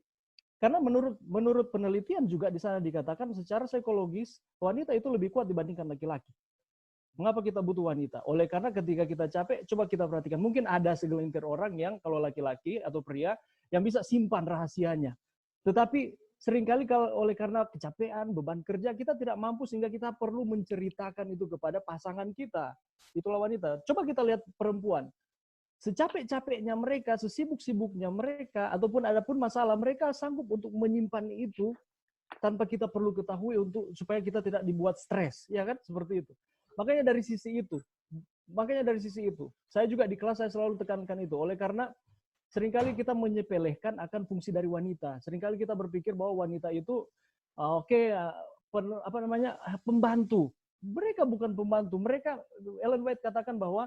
karena menurut penelitian juga di sana dikatakan secara psikologis wanita itu lebih kuat dibandingkan laki-laki. Mengapa kita butuh wanita? Oleh karena ketika kita capek, coba kita perhatikan. Mungkin ada segelintir orang yang kalau laki-laki atau pria yang bisa simpan rahasianya. Tetapi seringkali oleh karena kecapean, beban kerja, kita tidak mampu sehingga kita perlu menceritakan itu kepada pasangan kita. Itulah wanita. Coba kita lihat perempuan. Secapek-capeknya mereka, sesibuk-sibuknya mereka, ataupun ada pun masalah, mereka sanggup untuk menyimpan itu tanpa kita perlu ketahui supaya kita tidak dibuat stres, ya kan? Seperti itu. Makanya dari sisi itu, saya juga di kelas saya selalu tekankan itu. Oleh karena seringkali kita menyepelekan akan fungsi dari wanita. Seringkali kita berpikir bahwa wanita itu pembantu. Mereka bukan pembantu. Ellen White katakan bahwa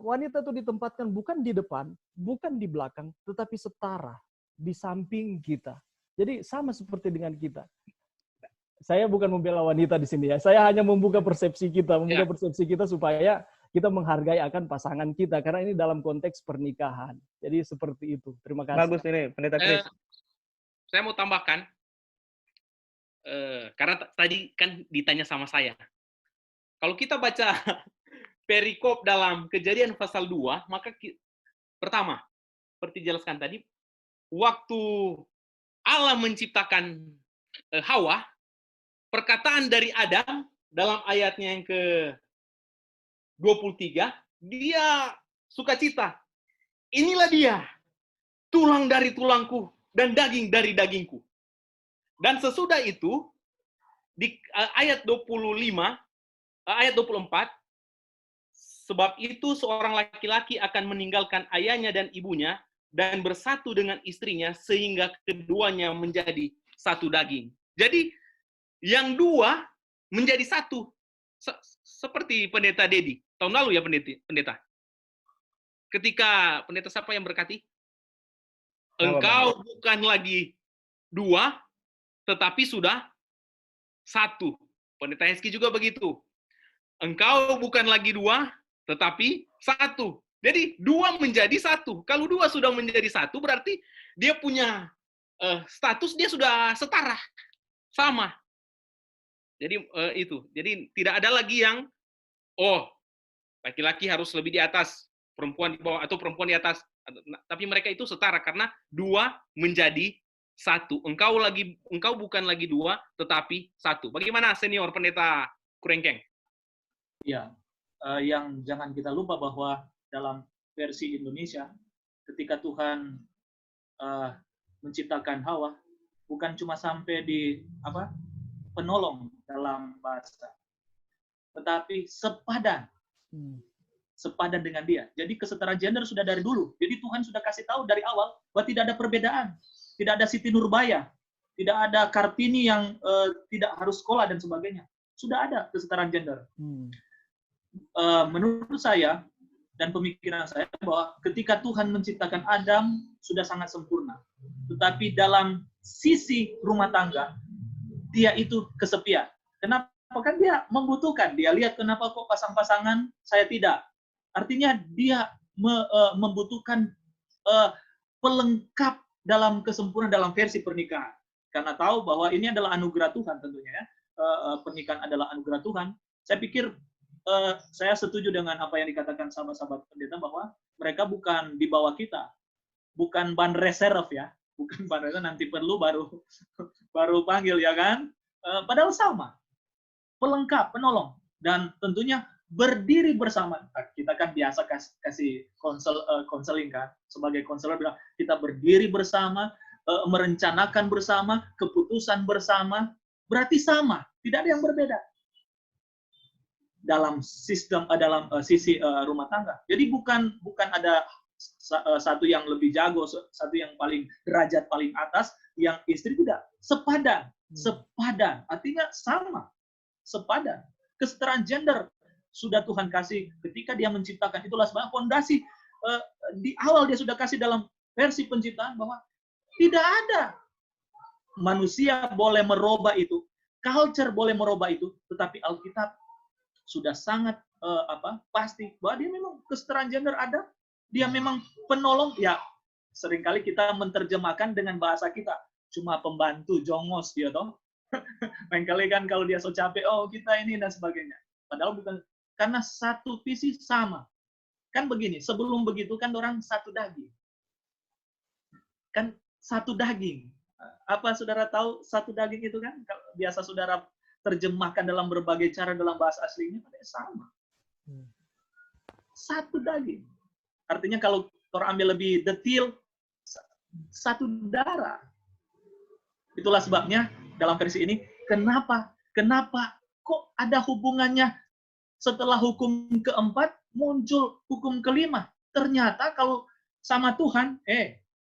wanita itu ditempatkan bukan di depan, bukan di belakang, tetapi setara di samping kita. Jadi sama seperti dengan kita. Saya bukan membela wanita di sini ya. Saya hanya membuka persepsi kita, supaya kita menghargai akan pasangan kita karena ini dalam konteks pernikahan. Jadi seperti itu. Terima kasih. Bagus ini, Pendeta Chris. Saya mau tambahkan karena tadi kan ditanya sama saya. Kalau kita baca perikop dalam Kejadian pasal 2, maka pertama, seperti dijelaskan tadi, waktu Allah menciptakan Hawa, perkataan dari Adam dalam ayatnya yang ke-23, dia sukacita. Inilah dia, tulang dari tulangku dan daging dari dagingku. Dan sesudah itu, di ayat 24, sebab itu seorang laki-laki akan meninggalkan ayahnya dan ibunya dan bersatu dengan istrinya sehingga keduanya menjadi satu daging. Jadi yang dua menjadi satu. Seperti Pendeta Dedi. Tahun lalu ya Pendeta. Ketika Pendeta siapa yang berkati? Engkau bukan lagi dua, tetapi sudah satu. Pendeta Heski juga begitu. Engkau bukan lagi dua, tetapi satu. Jadi dua menjadi satu. Kalau dua sudah menjadi satu, berarti dia punya status, dia sudah setara. Sama. Jadi itu. Jadi tidak ada lagi yang, laki-laki harus lebih di atas, perempuan di bawah, atau perempuan di atas. Tapi mereka itu setara, karena dua menjadi satu. Engkau bukan lagi dua, tetapi satu. Bagaimana senior Pendeta Kurengkeng? Ya. Yang jangan kita lupa bahwa dalam versi Indonesia, ketika Tuhan menciptakan Hawa, bukan cuma sampai di penolong dalam bahasa, tetapi sepadan dengan dia. Jadi kesetaraan gender sudah dari dulu. Jadi Tuhan sudah kasih tahu dari awal bahwa tidak ada perbedaan, tidak ada Siti Nurbaya, tidak ada Kartini yang tidak harus sekolah dan sebagainya. Sudah ada kesetaraan gender. Menurut saya dan pemikiran saya bahwa ketika Tuhan menciptakan Adam sudah sangat sempurna. Tetapi dalam sisi rumah tangga, dia itu kesepian. Kenapa? Kan dia membutuhkan. Dia lihat kenapa kok pasang-pasangan saya tidak. Artinya dia membutuhkan pelengkap dalam kesempurnaan dalam versi pernikahan. Karena tahu bahwa ini adalah anugerah Tuhan tentunya ya. Pernikahan adalah anugerah Tuhan. Saya pikir saya setuju dengan apa yang dikatakan sahabat-sahabat pendeta bahwa mereka bukan di bawah kita, bukan ban reserve ya, bukan ban reserve nanti perlu baru panggil ya kan, padahal sama, pelengkap, penolong, dan tentunya berdiri bersama. Kita kan biasa kasih konseling kan, sebagai konselor bilang kita berdiri bersama, merencanakan bersama, keputusan bersama, berarti sama, tidak ada yang berbeda dalam sistem dalam sisi rumah tangga. Jadi bukan ada satu yang lebih jago, satu yang paling derajat paling atas, yang istri tidak. Sepadan. Artinya sama. Sepadan. Kesetaraan gender sudah Tuhan kasih ketika dia menciptakan. Itulah sebab fondasi di awal dia sudah kasih dalam versi penciptaan bahwa tidak ada manusia boleh merubah itu, culture boleh merubah itu, tetapi Alkitab sudah sangat pasti bahwa dia memang kesetaraan gender ada, dia memang penolong. Ya, seringkali kita menerjemahkan dengan bahasa kita, cuma pembantu jongos dia toh. Lain kali kan kalau dia so capek, oh kita ini dan sebagainya. Padahal bukan, karena satu visi sama. Kan begini, sebelum begitu kan orang satu daging. Kan satu daging. Apa saudara tahu satu daging itu kan? Biasa saudara terjemahkan dalam berbagai cara dalam bahasa aslinya, sama. Satu daging. Artinya kalau orang ambil lebih detail, satu darah. Itulah sebabnya dalam versi ini, kenapa kok ada hubungannya setelah hukum keempat muncul hukum kelima? Ternyata kalau sama Tuhan,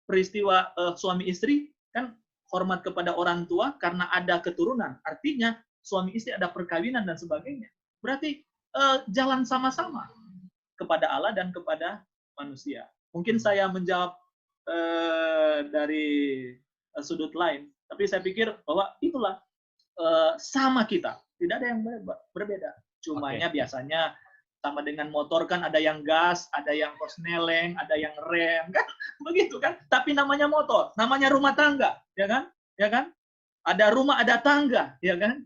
peristiwa suami istri kan hormat kepada orang tua karena ada keturunan. Artinya suami istri ada perkawinan dan sebagainya. Berarti jalan sama-sama kepada Allah dan kepada manusia. Mungkin saya menjawab dari sudut lain, tapi saya pikir bahwa itulah sama kita, tidak ada yang berbeda. Cumanya biasanya sama dengan motor kan ada yang gas, ada yang kosneleng, ada yang rem, kan begitu kan? Tapi namanya motor, namanya rumah tangga, ya kan? Ya kan? Ada rumah, ada tangga, ya kan?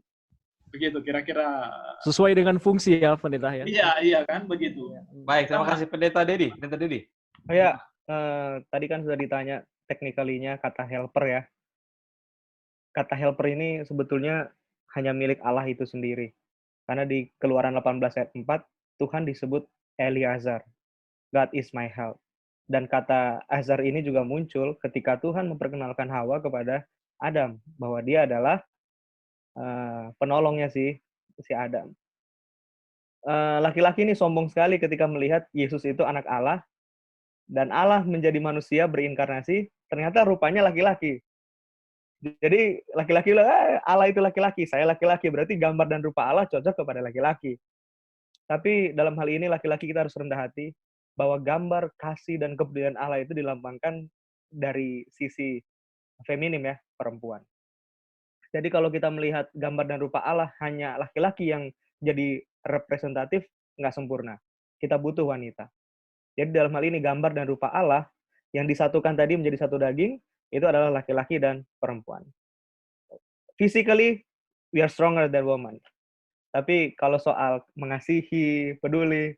Begitu kira-kira. Sesuai dengan fungsi ya, Pendeta ya. Iya kan begitu. Baik, terima kasih Pendeta Dedi. Pendeta Dedi. Oh ya, tadi kan sudah ditanya teknikalinya kata helper ya. Kata helper ini sebetulnya hanya milik Allah itu sendiri. Karena di Keluaran 18 ayat 4, Tuhan disebut Eliazar. God is my help. Dan kata Azar ini juga muncul ketika Tuhan memperkenalkan Hawa kepada Adam. Bahwa dia adalah penolongnya si Adam. Laki-laki ini sombong sekali ketika melihat Yesus itu anak Allah. Dan Allah menjadi manusia berinkarnasi, ternyata rupanya laki-laki. Jadi laki-laki, Allah itu laki-laki, saya laki-laki, berarti gambar dan rupa Allah cocok kepada laki-laki. Tapi dalam hal ini laki-laki kita harus rendah hati, bahwa gambar kasih dan kepedulian Allah itu dilambangkan dari sisi feminim ya, perempuan. Jadi kalau kita melihat gambar dan rupa Allah hanya laki-laki yang jadi representatif, nggak sempurna. Kita butuh wanita. Jadi dalam hal ini gambar dan rupa Allah yang disatukan tadi menjadi satu daging, itu adalah laki-laki dan perempuan. Physically, we are stronger than woman. Tapi kalau soal mengasihi, peduli,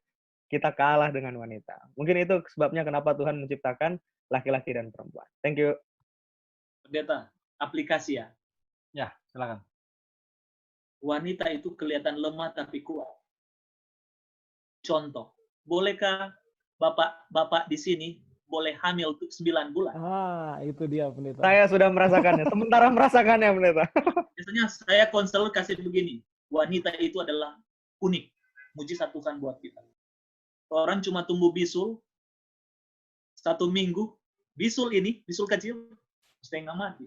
kita kalah dengan wanita. Mungkin itu sebabnya kenapa Tuhan menciptakan laki-laki dan perempuan. Thank you. Pendeta, aplikasi ya. Ya, silakan. Wanita itu kelihatan lemah tapi kuat. Contoh, bolehkah bapak di sini boleh hamil untuk 9 bulan? Itu dia Pendeta. Saya sudah merasakannya. Sementara merasakannya, Pendeta. Biasanya saya konselor kasih begini, wanita itu adalah unik, mujizat Tuhan buat kita. Orang cuma tumbuh bisul 1 minggu, bisul kecil setengah mati.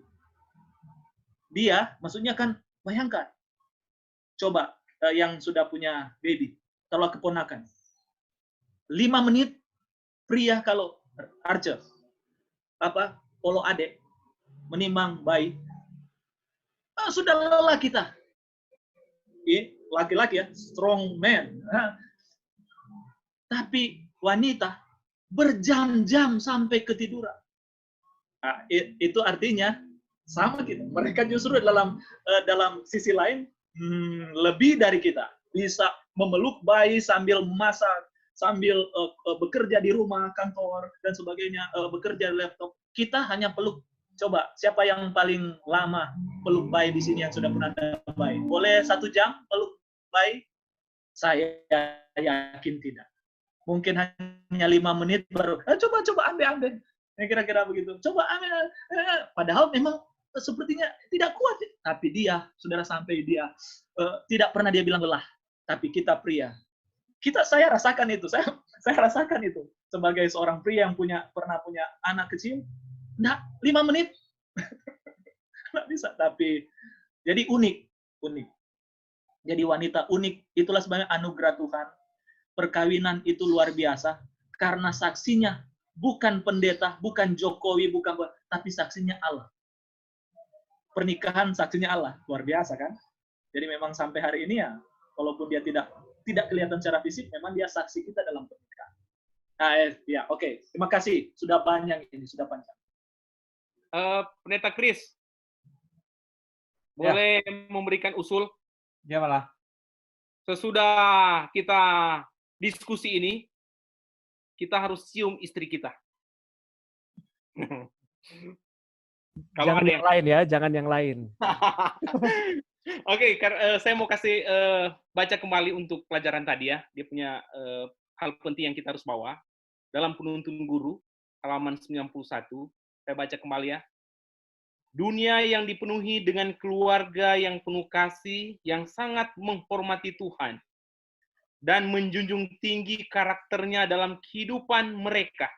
Dia, maksudnya kan, bayangkan, coba yang sudah punya baby, kalau keponakan, 5 menit pria kalau Archer, polo adek, menimang bayi, sudah lelah kita. Laki-laki ya, strong man. Tapi wanita berjam-jam sampai ketiduran. Itu artinya sama kita. Mereka justru dalam sisi lain lebih dari kita. Bisa memeluk bayi sambil masak, sambil bekerja di rumah, kantor, dan sebagainya, bekerja di laptop. Kita hanya peluk. Coba, siapa yang paling lama peluk bayi di sini yang sudah pernah ada bayi? Boleh 1 jam peluk bayi? Saya yakin tidak. Mungkin hanya 5 menit baru, coba ambil. Kira-kira begitu. Coba ambil. Padahal memang sepertinya tidak kuat. Tapi dia, saudara, sampai dia tidak pernah dia bilang lelah. Tapi kita pria, saya rasakan itu. Saya rasakan itu sebagai seorang pria yang pernah punya anak kecil. Nah, 5 menit nggak bisa. Tapi jadi unik. Jadi wanita unik. Itulah sebenarnya anugerah Tuhan. Perkawinan itu luar biasa karena saksinya bukan pendeta, bukan Jokowi, tapi saksinya Allah. Pernikahan saksinya Allah, luar biasa kan? Jadi memang sampai hari ini ya, walaupun dia tidak tidak kelihatan secara fisik, memang dia saksi kita dalam pernikahan. Nah, ya, oke. Terima kasih. Sudah panjang ini, sudah panjang. Pendeta Chris, Ya. boleh memberikan usul? Gimana? Sesudah kita diskusi ini, kita harus cium istri kita. Kalau Jangan ada yang lain ya, jangan yang lain. Oke, saya mau kasih baca kembali untuk pelajaran tadi ya. Dia punya hal penting yang kita harus bawa. Dalam Penuntun Guru, halaman 91, saya baca kembali ya. Dunia yang dipenuhi dengan keluarga yang penuh kasih, yang sangat menghormati Tuhan, dan menjunjung tinggi karakternya dalam kehidupan mereka,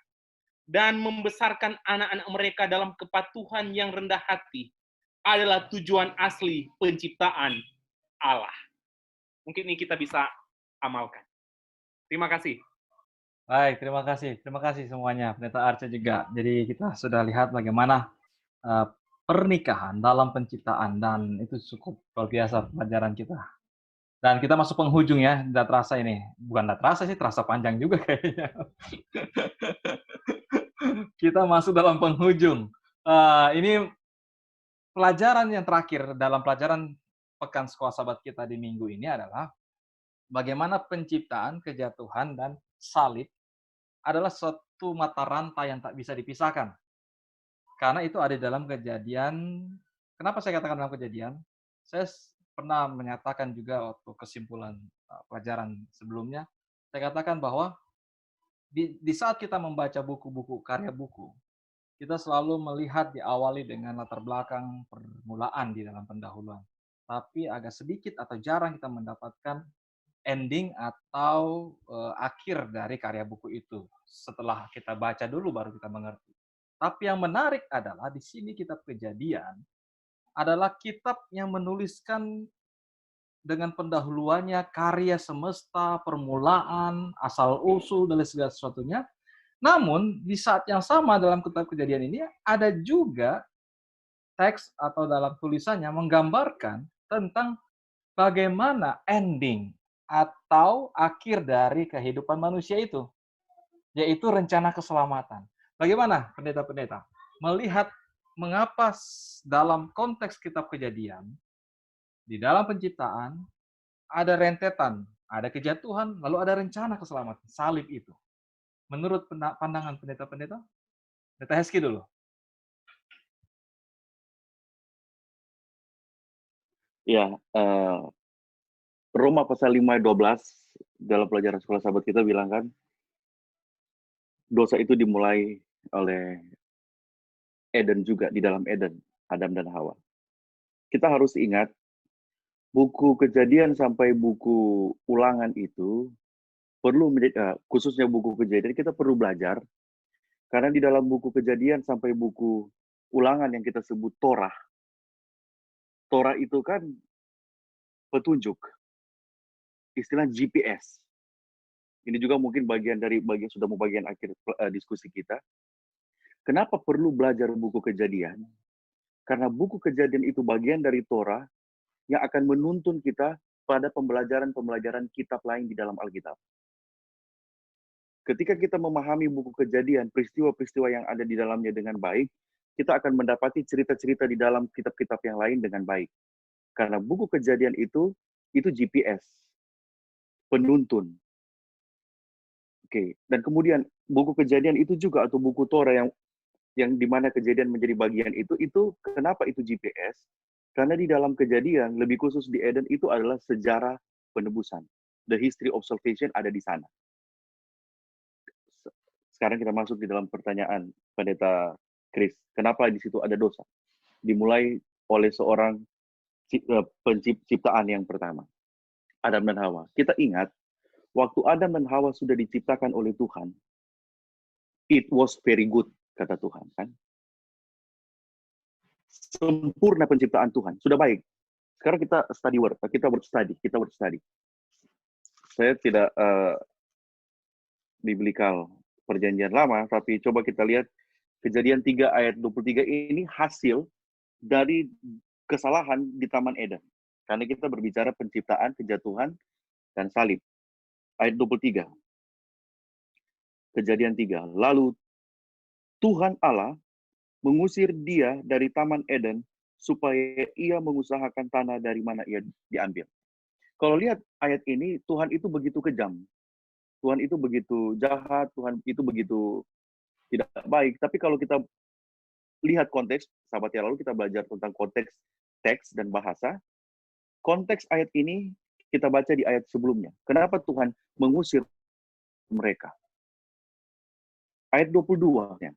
dan membesarkan anak-anak mereka dalam kepatuhan yang rendah hati, adalah tujuan asli penciptaan Allah. Mungkin ini kita bisa amalkan. Terima kasih. Baik, terima kasih. Terima kasih semuanya, Pendeta Arce juga. Jadi kita sudah lihat bagaimana pernikahan dalam penciptaan, dan itu cukup luar biasa pelajaran kita. Dan kita masuk penghujung ya, tidak terasa ini. Bukan tidak terasa sih, terasa panjang juga kayaknya. Kita masuk dalam penghujung. Ini pelajaran yang terakhir dalam pelajaran Pekan Sekolah Sabat kita di minggu ini adalah bagaimana penciptaan, kejatuhan, dan salib adalah suatu mata rantai yang tak bisa dipisahkan. Karena itu ada dalam Kejadian. Kenapa saya katakan dalam Kejadian? Saya pernah menyatakan juga waktu kesimpulan pelajaran sebelumnya, saya katakan bahwa di saat kita membaca buku-buku, karya buku, kita selalu melihat diawali dengan latar belakang permulaan di dalam pendahuluan. Tapi agak sedikit atau jarang kita mendapatkan ending atau akhir dari karya buku itu. Setelah kita baca dulu baru kita mengerti. Tapi yang menarik adalah di sini kitab Kejadian adalah kitab yang menuliskan dengan pendahuluannya karya semesta, permulaan, asal-usul, dan segala sesuatunya. Namun, di saat yang sama dalam kitab Kejadian ini, ada juga teks atau dalam tulisannya menggambarkan tentang bagaimana ending atau akhir dari kehidupan manusia itu, yaitu rencana keselamatan. Bagaimana pendeta-pendeta melihat mengapa dalam konteks kitab Kejadian, di dalam penciptaan, ada rentetan, ada kejatuhan, lalu ada rencana keselamatan, salib itu. Menurut pandangan pendeta-pendeta, Pendeta Heski dulu. Ya, Roma pasal 5:12 dalam pelajaran sekolah sahabat kita bilang kan, dosa itu dimulai oleh Eden juga, di dalam Eden, Adam dan Hawa. Kita harus ingat, buku Kejadian sampai buku Ulangan itu perlu menjadi, khususnya buku Kejadian, kita perlu belajar, karena di dalam buku Kejadian sampai buku Ulangan yang kita sebut Torah, Torah itu kan petunjuk, istilah GPS. Ini juga mungkin bagian sudah mau bagian akhir diskusi kita. Kenapa perlu belajar buku Kejadian? Karena buku Kejadian itu bagian dari Torah yang akan menuntun kita pada pembelajaran kitab lain di dalam Alkitab. Ketika kita memahami buku Kejadian, peristiwa-peristiwa yang ada di dalamnya dengan baik, kita akan mendapati cerita-cerita di dalam kitab-kitab yang lain dengan baik. Karena buku Kejadian itu GPS, penuntun. Oke, dan kemudian buku Kejadian itu juga, atau buku Torah yang di mana Kejadian menjadi bagian itu kenapa itu GPS? Karena di dalam Kejadian, lebih khusus di Eden, itu adalah sejarah penebusan. The history of salvation ada di sana. Sekarang kita masuk di dalam pertanyaan Pendeta Chris. Kenapa di situ ada dosa? Dimulai oleh seorang penciptaan yang pertama, Adam dan Hawa. Kita ingat, waktu Adam dan Hawa sudah diciptakan oleh Tuhan, it was very good, kata Tuhan, kan? Sempurna penciptaan Tuhan, sudah baik. Sekarang kita word study. Saya tidak biblical perjanjian lama, tapi coba kita lihat Kejadian 3 ayat 23 ini hasil dari kesalahan di Taman Eden. Karena kita berbicara penciptaan, kejatuhan, dan salib. ayat 23. Kejadian 3. Lalu Tuhan Allah mengusir dia dari Taman Eden supaya ia mengusahakan tanah dari mana ia diambil. Kalau lihat ayat ini, Tuhan itu begitu kejam. Tuhan itu begitu jahat, Tuhan itu begitu tidak baik. Tapi kalau kita lihat konteks, sahabat yang lalu kita belajar tentang konteks teks dan bahasa. Konteks ayat ini kita baca di ayat sebelumnya. Kenapa Tuhan mengusir mereka? Ayat 22-nya.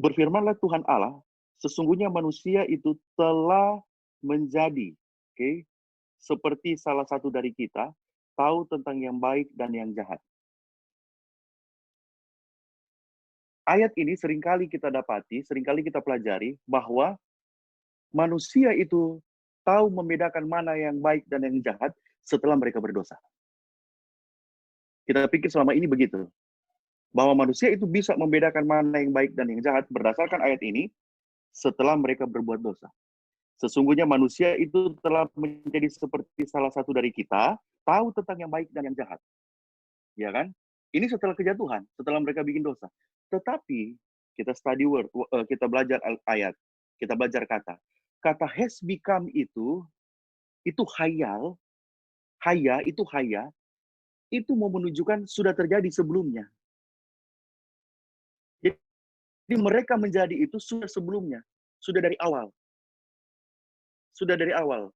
Berfirmanlah Tuhan Allah, sesungguhnya manusia itu telah menjadi, seperti salah satu dari kita, tahu tentang yang baik dan yang jahat. Ayat ini seringkali kita dapati, seringkali kita pelajari bahwa manusia itu tahu membedakan mana yang baik dan yang jahat setelah mereka berdosa. Kita pikir selama ini begitu. Bahwa manusia itu bisa membedakan mana yang baik dan yang jahat berdasarkan ayat ini setelah mereka berbuat dosa. Sesungguhnya manusia itu telah menjadi seperti salah satu dari kita, tahu tentang yang baik dan yang jahat. Ya kan? Ini setelah kejatuhan, setelah mereka bikin dosa. Tetapi kita study word, kita belajar ayat, kita belajar kata. Kata has become itu hayal, itu mau menunjukkan sudah terjadi sebelumnya. Jadi mereka menjadi itu sudah sebelumnya, sudah dari awal. Sudah dari awal.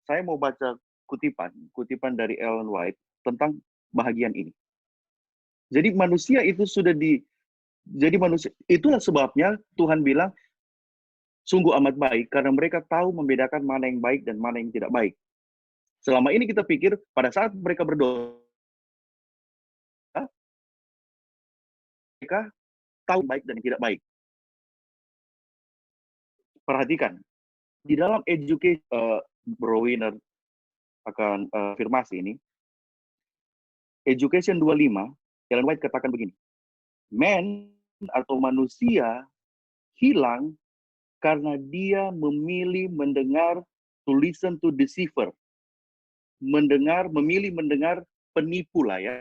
Saya mau baca kutipan dari Ellen White tentang bahagian ini. Jadi manusia itu jadi manusia, itulah sebabnya Tuhan bilang, sungguh amat baik, karena mereka tahu membedakan mana yang baik dan mana yang tidak baik. Selama ini kita pikir, pada saat mereka berdosa, mereka tahu baik dan tidak baik. Perhatikan, di dalam education, Bro Winner akan afirmasi ini, Education 25, Ellen White katakan begini, man atau manusia hilang karena dia memilih mendengar, to listen to deceiver, memilih mendengar penipu lah ya,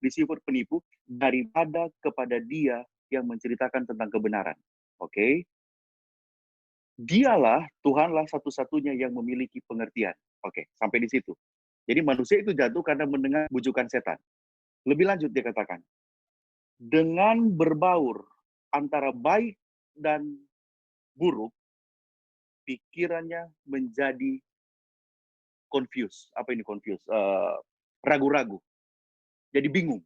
deceiver penipu, daripada kepada dia yang menceritakan tentang kebenaran. Oke? Dialah, Tuhanlah satu-satunya yang memiliki pengertian. Oke, sampai di situ. Jadi manusia itu jatuh karena mendengar bujukan setan. Lebih lanjut dia katakan, dengan berbaur antara baik dan buruk, pikirannya menjadi confused. Apa ini confused? Ragu-ragu. Jadi bingung.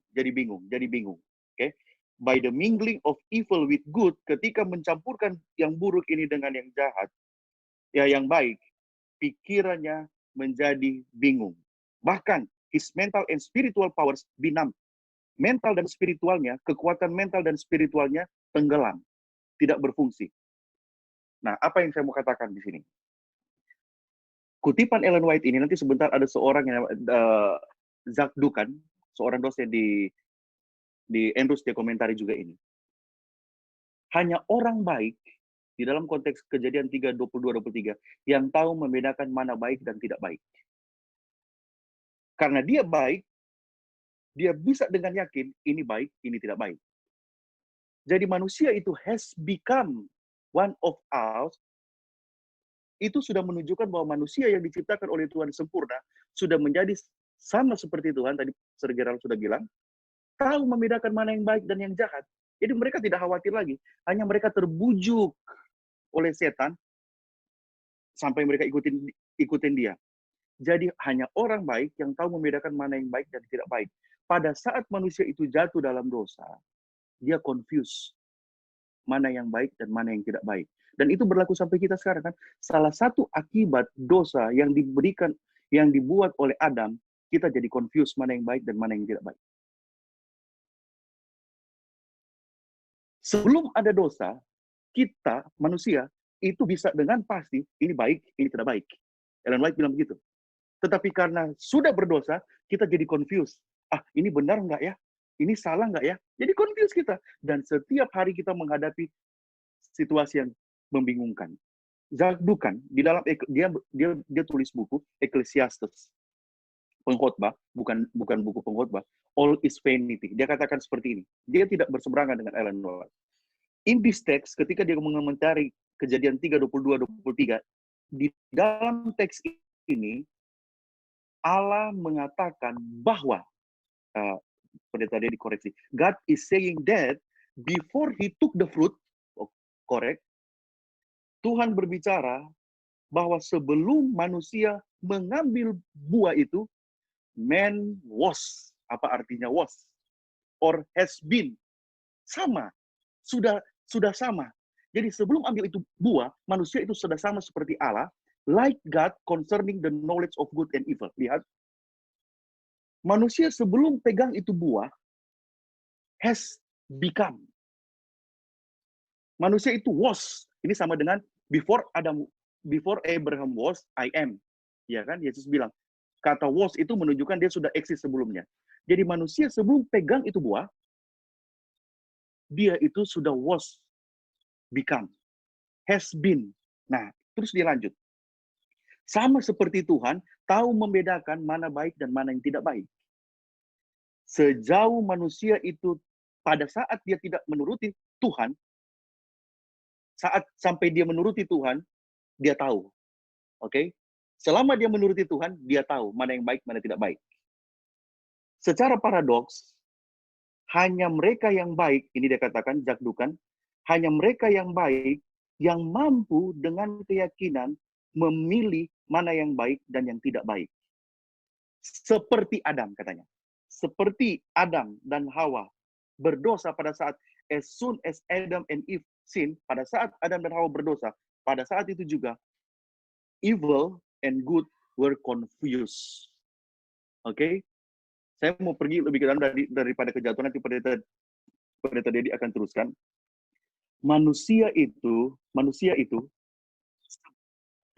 Okay? By the mingling of evil with good, ketika mencampurkan yang buruk ini dengan yang jahat, ya yang baik, pikirannya menjadi bingung. Bahkan his mental and spiritual powers binam. Mental dan spiritualnya, kekuatan mental dan spiritualnya tenggelam, tidak berfungsi. Nah, apa yang saya mau katakan di sini? Kutipan Ellen White ini, nanti sebentar ada seorang yang Zach Dukan, seorang dosen di Andrews, dia komentari juga ini. Hanya orang baik, di dalam konteks Kejadian 3, 22-23, yang tahu membedakan mana baik dan tidak baik. Karena dia baik, dia bisa dengan yakin, ini baik, ini tidak baik. Jadi manusia itu has become one of us, itu sudah menunjukkan bahwa manusia yang diciptakan oleh Tuhan sempurna, sudah menjadi sama seperti Tuhan, tadi Sir Gerald sudah bilang, tahu membedakan mana yang baik dan yang jahat. Jadi mereka tidak khawatir lagi. Hanya mereka terbujuk oleh setan sampai mereka ikutin dia. Jadi hanya orang baik yang tahu membedakan mana yang baik dan tidak baik. Pada saat manusia itu jatuh dalam dosa, dia confused mana yang baik dan mana yang tidak baik. Dan itu berlaku sampai kita sekarang kan. Salah satu akibat dosa yang dibuat oleh Adam, kita jadi confused mana yang baik dan mana yang tidak baik. Sebelum ada dosa, kita, manusia, itu bisa dengan pasti, ini baik, ini tidak baik. Ellen White bilang begitu. Tetapi karena sudah berdosa, kita jadi confused. Ini benar nggak ya? Ini salah nggak ya? Jadi confused kita. Dan setiap hari kita menghadapi situasi yang membingungkan. Zach Dukan, di dalam dia tulis buku, Ecclesiastes. Pengkhotbah, bukan buku Pengkhotbah, all is vanity. Dia katakan seperti ini. Dia tidak berseberangan dengan Ellen White. In this text, ketika dia mengomentari Kejadian 3:22-23, di dalam teks ini Allah mengatakan bahwa pendeta dia dikoreksi. God is saying that before he took the fruit, correct, Tuhan berbicara bahwa sebelum manusia mengambil buah itu, man was. Apa artinya was? Or has been. Sama. Sudah sama. Jadi sebelum ambil itu buah, manusia itu sudah sama seperti Allah, like God concerning the knowledge of good and evil. Lihat. Manusia sebelum pegang itu buah, has become. Manusia itu was. Ini sama dengan before Abraham was, I am. Ya kan? Yesus bilang, kata was itu menunjukkan dia sudah eksis sebelumnya. Jadi manusia sebelum pegang itu buah, dia itu sudah was, become, has been. Nah, terus dia lanjut. Sama seperti Tuhan, tahu membedakan mana baik dan mana yang tidak baik. Sejauh manusia itu, pada saat dia tidak menuruti Tuhan, saat sampai dia menuruti Tuhan, dia tahu. Oke? Selama dia menuruti Tuhan, dia tahu mana yang baik, mana tidak baik. Secara paradoks, hanya mereka yang baik, ini dia katakan, Jack Duncan, hanya mereka yang baik yang mampu dengan keyakinan memilih mana yang baik dan yang tidak baik. Seperti Adam, katanya. Seperti Adam dan Hawa berdosa pada saat as soon as Adam and Eve sin, pada saat Adam dan Hawa berdosa, pada saat itu juga evil and good were confused. Oke? Saya mau pergi lebih ke dalam daripada kejatuhan, nanti pendeta Dedi akan teruskan. Manusia itu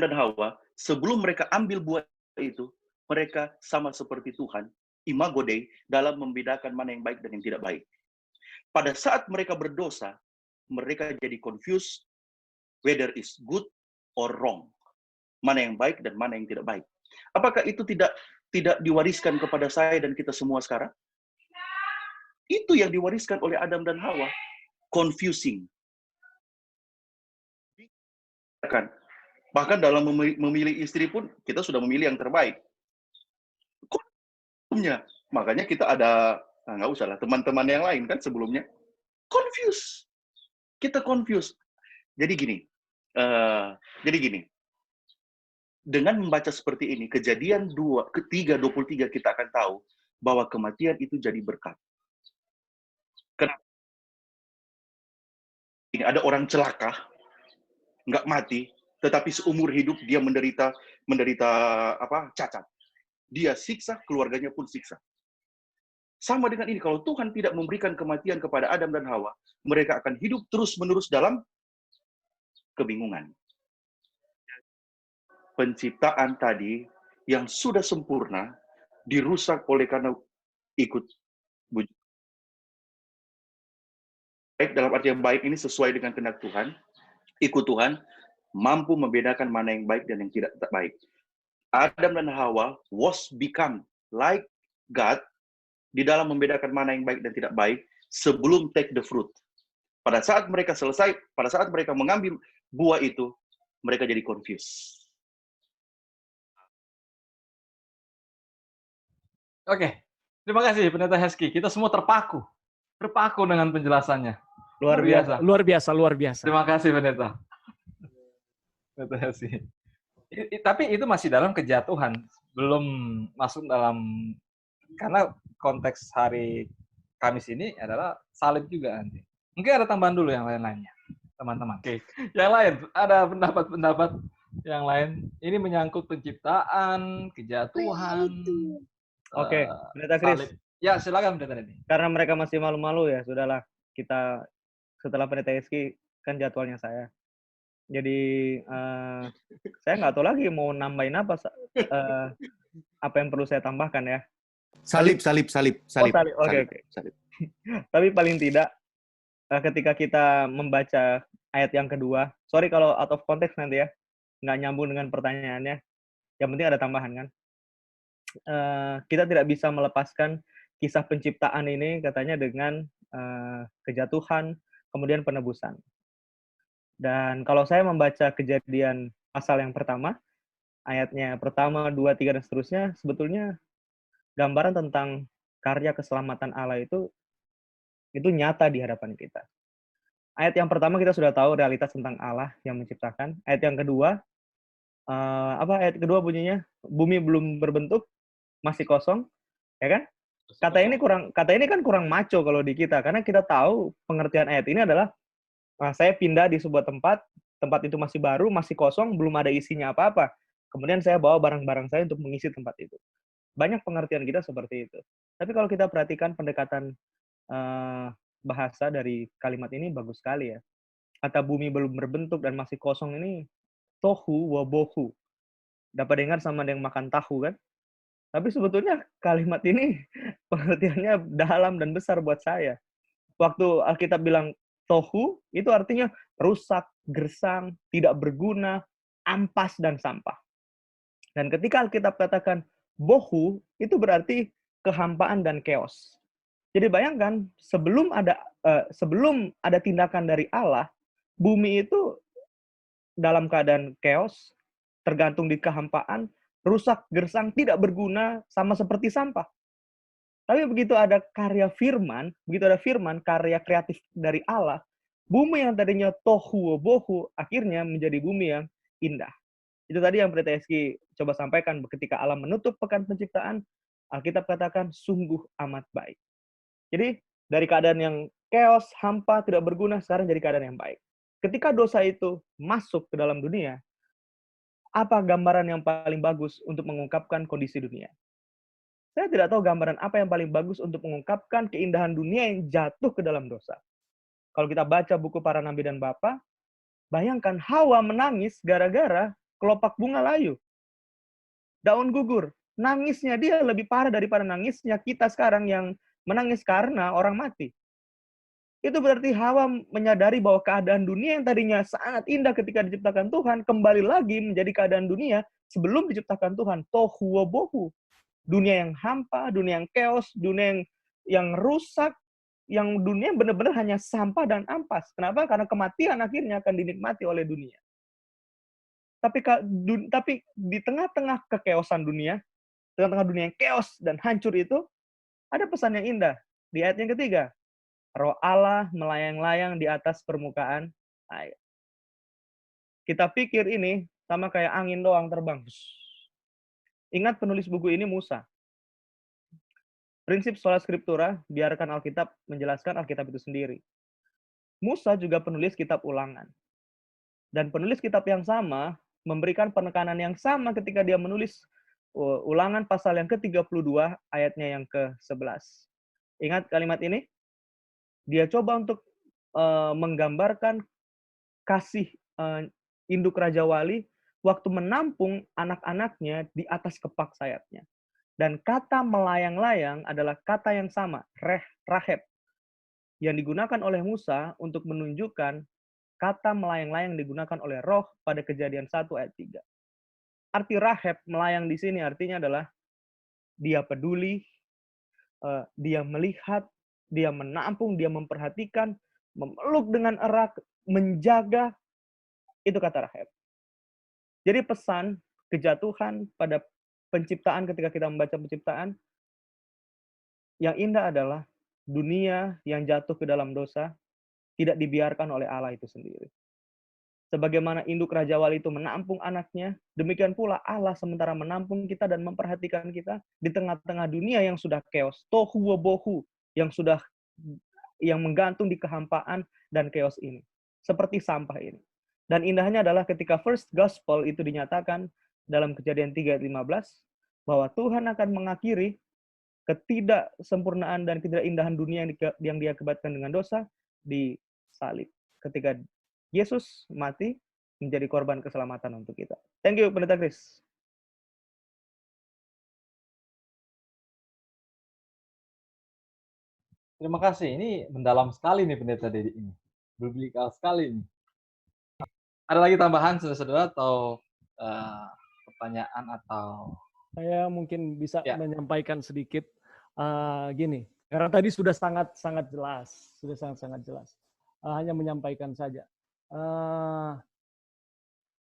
dan Hawa, sebelum mereka ambil buah itu, mereka sama seperti Tuhan, imago Dei, dalam membedakan mana yang baik dan yang tidak baik. Pada saat mereka berdosa, mereka jadi confused whether is good or wrong. Mana yang baik dan mana yang tidak baik. Apakah itu tidak diwariskan kepada saya dan kita semua sekarang? Itu yang diwariskan oleh Adam dan Hawa. Confusing. Bahkan dalam memilih istri pun, kita sudah memilih yang terbaik. Makanya kita ada, nggak usah lah, teman-teman yang lain kan sebelumnya. Confused. Kita confused. Jadi gini. Dengan membaca seperti ini, Kejadian 3:23 kita akan tahu bahwa kematian itu jadi berkat. Kenapa? Ini ada orang celaka, nggak mati, tetapi seumur hidup dia menderita cacat. Dia siksa, keluarganya pun siksa. Sama dengan ini, kalau Tuhan tidak memberikan kematian kepada Adam dan Hawa, mereka akan hidup terus-menerus dalam kebingungan. Penciptaan tadi yang sudah sempurna dirusak oleh karena ikut bujuk. Baik dalam arti yang baik ini sesuai dengan kehendak Tuhan, ikut Tuhan, mampu membedakan mana yang baik dan yang tidak baik. Adam dan Hawa was become like God di dalam membedakan mana yang baik dan tidak baik sebelum take the fruit. Pada saat mereka selesai, pada saat mereka mengambil buah itu, mereka jadi confused. Oke, terima kasih Pendeta Heski. Kita semua terpaku dengan penjelasannya. Luar biasa. Terima kasih Pendeta. Pendeta Heski. Tapi itu masih dalam kejatuhan, belum masuk dalam, karena konteks hari Kamis ini adalah salib juga nanti. Mungkin ada tambahan dulu yang lain-lainnya, teman-teman. Oke. Yang lain, ada pendapat-pendapat yang lain. Ini menyangkut penciptaan, kejatuhan. Oke, Pendeta Chris. Ya, silakan Pendeta Dedi. Karena mereka masih malu-malu ya, sudahlah kita setelah Pendeta Rizky kan jadwalnya saya. Jadi saya nggak tahu lagi mau nambahin apa yang perlu saya tambahkan ya. Salib. Oh, salib. Oke. Salib. Tapi paling tidak ketika kita membaca ayat yang kedua, sorry kalau out of context nanti ya, nggak nyambung dengan pertanyaannya. Yang penting ada tambahan kan. kita tidak bisa melepaskan kisah penciptaan ini katanya dengan kejatuhan, kemudian penebusan. Dan kalau saya membaca Kejadian pasal yang pertama, ayatnya pertama, 2, 3, dan seterusnya, sebetulnya gambaran tentang karya keselamatan Allah itu nyata di hadapan kita. Ayat yang pertama kita sudah tahu realitas tentang Allah yang menciptakan. Ayat yang kedua, ayat kedua bunyinya, bumi belum berbentuk, masih kosong, ya kan? Kata ini kan kurang maco kalau di kita, karena kita tahu pengertian ayat ini adalah saya pindah di sebuah tempat itu masih baru, masih kosong, belum ada isinya apa-apa. Kemudian saya bawa barang-barang saya untuk mengisi tempat itu. Banyak pengertian kita seperti itu. Tapi kalau kita perhatikan pendekatan bahasa dari kalimat ini bagus sekali ya. Kata bumi belum berbentuk dan masih kosong ini tohu wabohu. Dapat dengar sama yang makan tahu kan? Tapi sebetulnya kalimat ini pengertiannya dalam dan besar buat saya. Waktu Alkitab bilang tohu, itu artinya rusak, gersang, tidak berguna, ampas, dan sampah. Dan ketika Alkitab katakan bohu, itu berarti kehampaan dan chaos. Jadi bayangkan, sebelum ada tindakan dari Allah, bumi itu dalam keadaan chaos, tergantung di kehampaan, rusak, gersang, tidak berguna, sama seperti sampah. Tapi begitu ada karya firman, karya kreatif dari Allah, bumi yang tadinya tohu bohu, akhirnya menjadi bumi yang indah. Itu tadi yang Pendeta Eski coba sampaikan, ketika Allah menutup pekan penciptaan, Alkitab katakan sungguh amat baik. Jadi dari keadaan yang chaos, hampa, tidak berguna, sekarang jadi keadaan yang baik. Ketika dosa itu masuk ke dalam dunia, apa gambaran yang paling bagus untuk mengungkapkan kondisi dunia? Saya tidak tahu gambaran apa yang paling bagus untuk mengungkapkan keindahan dunia yang jatuh ke dalam dosa. Kalau kita baca buku para nabi dan bapa, bayangkan Hawa menangis gara-gara kelopak bunga layu. Daun gugur. Nangisnya dia lebih parah daripada nangisnya kita sekarang yang menangis karena orang mati. Itu berarti Hawa menyadari bahwa keadaan dunia yang tadinya sangat indah ketika diciptakan Tuhan, kembali lagi menjadi keadaan dunia sebelum diciptakan Tuhan. Tohu wabohu. Dunia yang hampa, dunia yang chaos, dunia yang rusak, yang dunia benar-benar hanya sampah dan ampas. Kenapa? Karena kematian akhirnya akan dinikmati oleh dunia. Tapi di tengah-tengah kekeosan dunia, tengah-tengah dunia yang chaos dan hancur itu, ada pesan yang indah. Di ayat yang ketiga, Roh Allah melayang-layang di atas permukaan air. Kita pikir ini sama kayak angin doang terbang. Ingat penulis buku ini Musa. Prinsip sola scriptura, biarkan Alkitab menjelaskan Alkitab itu sendiri. Musa juga penulis kitab Ulangan. Dan penulis kitab yang sama memberikan penekanan yang sama ketika dia menulis Ulangan pasal yang ke-32 ayatnya yang ke-11. Ingat kalimat ini? Dia coba untuk menggambarkan kasih induk Raja Wali waktu menampung anak-anaknya di atas kepak sayapnya. Dan kata melayang-layang adalah kata yang sama, raheb, yang digunakan oleh Musa untuk menunjukkan kata melayang-layang digunakan oleh Roh pada Kejadian 1 ayat 3. Arti raheb, melayang di sini artinya adalah dia peduli, dia melihat, dia menampung, dia memperhatikan, memeluk dengan erat, menjaga, itu kata raheb. Jadi pesan kejatuhan pada penciptaan ketika kita membaca penciptaan, yang indah adalah dunia yang jatuh ke dalam dosa tidak dibiarkan oleh Allah itu sendiri. Sebagaimana induk Raja Wali itu menampung anaknya, demikian pula Allah sementara menampung kita dan memperhatikan kita di tengah-tengah dunia yang sudah chaos, tohu wabohu, yang menggantung di kehampaan dan chaos ini. Seperti sampah ini. Dan indahnya adalah ketika first gospel itu dinyatakan dalam Kejadian 3:15, bahwa Tuhan akan mengakhiri ketidaksempurnaan dan ketidakindahan dunia yang diakibatkan dengan dosa di salib. Ketika Yesus mati menjadi korban keselamatan untuk kita. Thank you, Pendeta Chris. Terima kasih. Ini mendalam sekali nih Pendeta Dedi ini. Biblical sekali ini. Ada lagi tambahan saudara-saudara atau pertanyaan atau Saya mungkin bisa Ya. menyampaikan sedikit gini, karena tadi sudah sangat jelas, sudah sangat jelas. Hanya menyampaikan saja.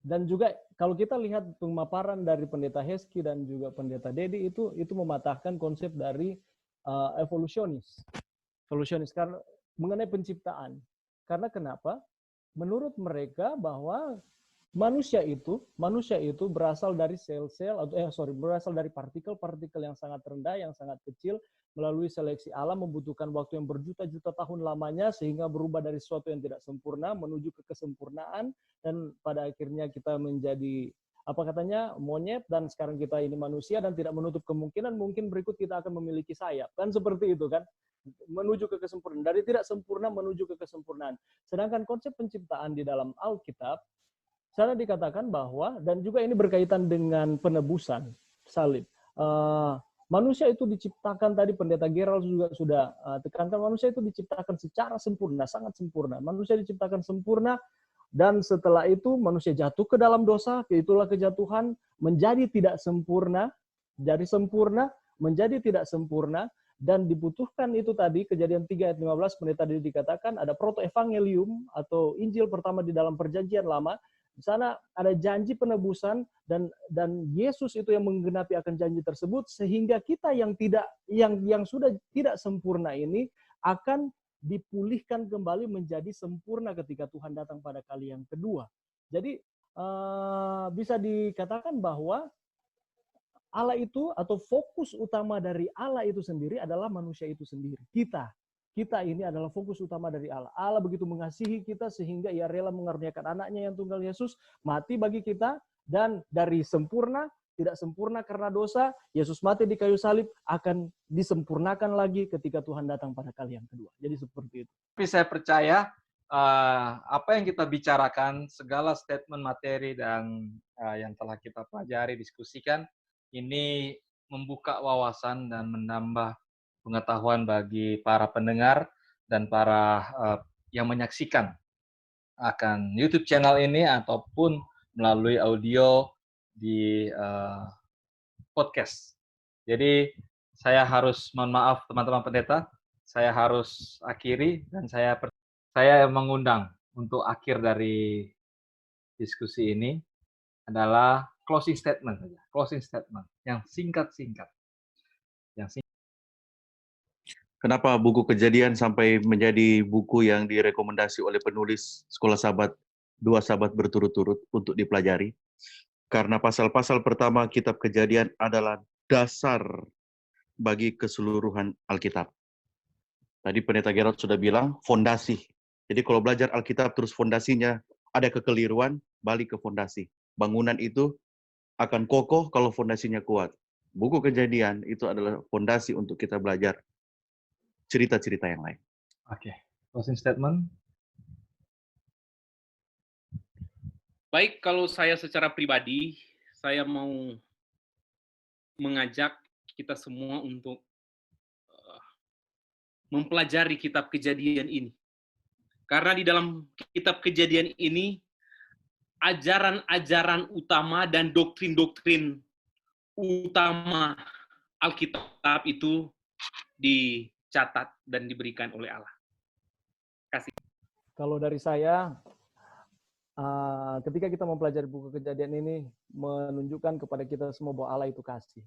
Dan juga kalau kita lihat pemaparan dari Pendeta Heski dan juga Pendeta Dedi itu mematahkan konsep dari evolusionis karena mengenai penciptaan. Karena kenapa? Menurut mereka bahwa manusia itu berasal dari sel-sel berasal dari partikel-partikel yang sangat rendah, yang sangat kecil, melalui seleksi alam membutuhkan waktu yang berjuta-juta tahun lamanya sehingga berubah dari sesuatu yang tidak sempurna menuju ke kesempurnaan, dan pada akhirnya kita menjadi monyet, dan sekarang kita ini manusia, dan tidak menutup kemungkinan mungkin berikut kita akan memiliki sayap, kan seperti itu kan, menuju ke kesempurnaan, dari tidak sempurna menuju ke kesempurnaan. Sedangkan konsep penciptaan di dalam Alkitab sana dikatakan bahwa, dan juga ini berkaitan dengan penebusan salib. Manusia itu diciptakan, tadi Pendeta Gerald juga sudah tekankan, manusia itu diciptakan secara sempurna, sangat sempurna. Manusia diciptakan sempurna, dan setelah itu manusia jatuh ke dalam dosa, itulah kejatuhan, menjadi tidak sempurna, dari sempurna menjadi tidak sempurna, dan dibutuhkan itu tadi, Kejadian 3 ayat 15, Pendeta tadi dikatakan, ada proto-evangelium atau Injil pertama di dalam Perjanjian Lama. Di sana ada janji penebusan, dan Yesus itu yang menggenapi akan janji tersebut, sehingga kita yang sudah tidak sempurna ini akan dipulihkan kembali menjadi sempurna ketika Tuhan datang pada kali yang kedua. Jadi bisa dikatakan bahwa Allah itu, atau fokus utama dari Allah itu sendiri adalah manusia itu sendiri. Kita ini adalah fokus utama dari Allah. Allah begitu mengasihi kita sehingga ia rela mengaruniakan anaknya yang tunggal, Yesus, mati bagi kita, dan dari sempurna, tidak sempurna karena dosa, Yesus mati di kayu salib, akan disempurnakan lagi ketika Tuhan datang pada kali yang kedua. Jadi seperti itu. Tapi saya percaya apa yang kita bicarakan, segala statement materi dan yang telah kita pelajari, diskusikan, ini membuka wawasan dan menambah pengetahuan bagi para pendengar dan para yang menyaksikan akan YouTube channel ini ataupun melalui audio di podcast. Jadi saya harus mohon maaf teman-teman pendeta, saya harus akhiri, dan saya mengundang untuk akhir dari diskusi ini adalah closing statement yang singkat-singkat. Kenapa buku Kejadian sampai menjadi buku yang direkomendasi oleh penulis Sekolah Sahabat, 2 Sahabat berturut-turut untuk dipelajari? Karena pasal-pasal pertama Kitab Kejadian adalah dasar bagi keseluruhan Alkitab. Tadi Pendeta Gerald sudah bilang, fondasi. Jadi kalau belajar Alkitab terus fondasinya ada kekeliruan, balik ke fondasi. Bangunan itu akan kokoh kalau fondasinya kuat. Buku Kejadian itu adalah fondasi untuk kita belajar cerita-cerita yang lain. Oke, closing statement. Baik, kalau saya secara pribadi, saya mau mengajak kita semua untuk mempelajari Kitab Kejadian ini. Karena di dalam Kitab Kejadian ini, ajaran-ajaran utama dan doktrin-doktrin utama Alkitab itu dicatat dan diberikan oleh Allah. Kasih. Kalau dari saya, ketika kita mempelajari buku Kejadian ini, menunjukkan kepada kita semua bahwa Allah itu kasih.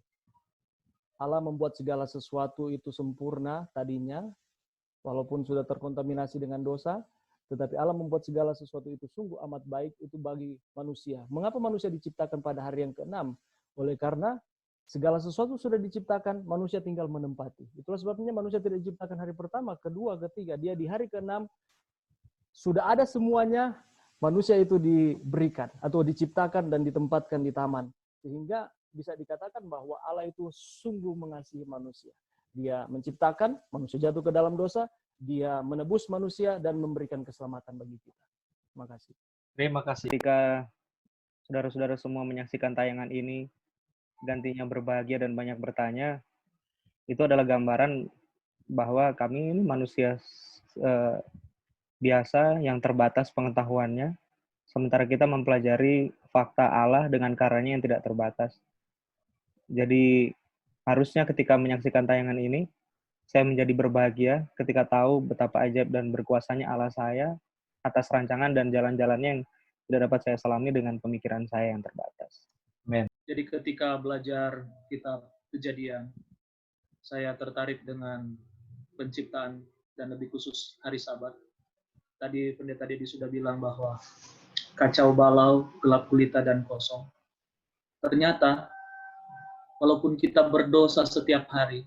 Allah membuat segala sesuatu itu sempurna tadinya, walaupun sudah terkontaminasi dengan dosa, tetapi Allah membuat segala sesuatu itu sungguh amat baik itu bagi manusia. Mengapa manusia diciptakan pada hari yang ke-6? Oleh karena segala sesuatu sudah diciptakan, manusia tinggal menempati. Itulah sebabnya manusia tidak diciptakan hari pertama, kedua, ketiga. Dia di hari ke-6 sudah ada semuanya, manusia itu diberikan atau diciptakan dan ditempatkan di taman. Sehingga bisa dikatakan bahwa Allah itu sungguh mengasihi manusia. Dia menciptakan, manusia jatuh ke dalam dosa, dia menebus manusia dan memberikan keselamatan bagi kita. Terima kasih. Terima kasih. Ketika saudara-saudara semua menyaksikan tayangan ini, gantinya berbahagia dan banyak bertanya, itu adalah gambaran bahwa kami ini manusia biasa yang terbatas pengetahuannya, sementara kita mempelajari fakta Allah dengan karenanya yang tidak terbatas. Jadi harusnya ketika menyaksikan tayangan ini, saya menjadi berbahagia ketika tahu betapa ajaib dan berkuasanya Allah saya atas rancangan dan jalan-jalannya yang tidak dapat saya selami dengan pemikiran saya yang terbatas. Jadi ketika belajar kitab Kejadian, saya tertarik dengan penciptaan dan lebih khusus hari Sabat. Tadi pendeta Dedi sudah bilang bahwa kacau balau, gelap gulita dan kosong. Ternyata walaupun kita berdosa setiap hari,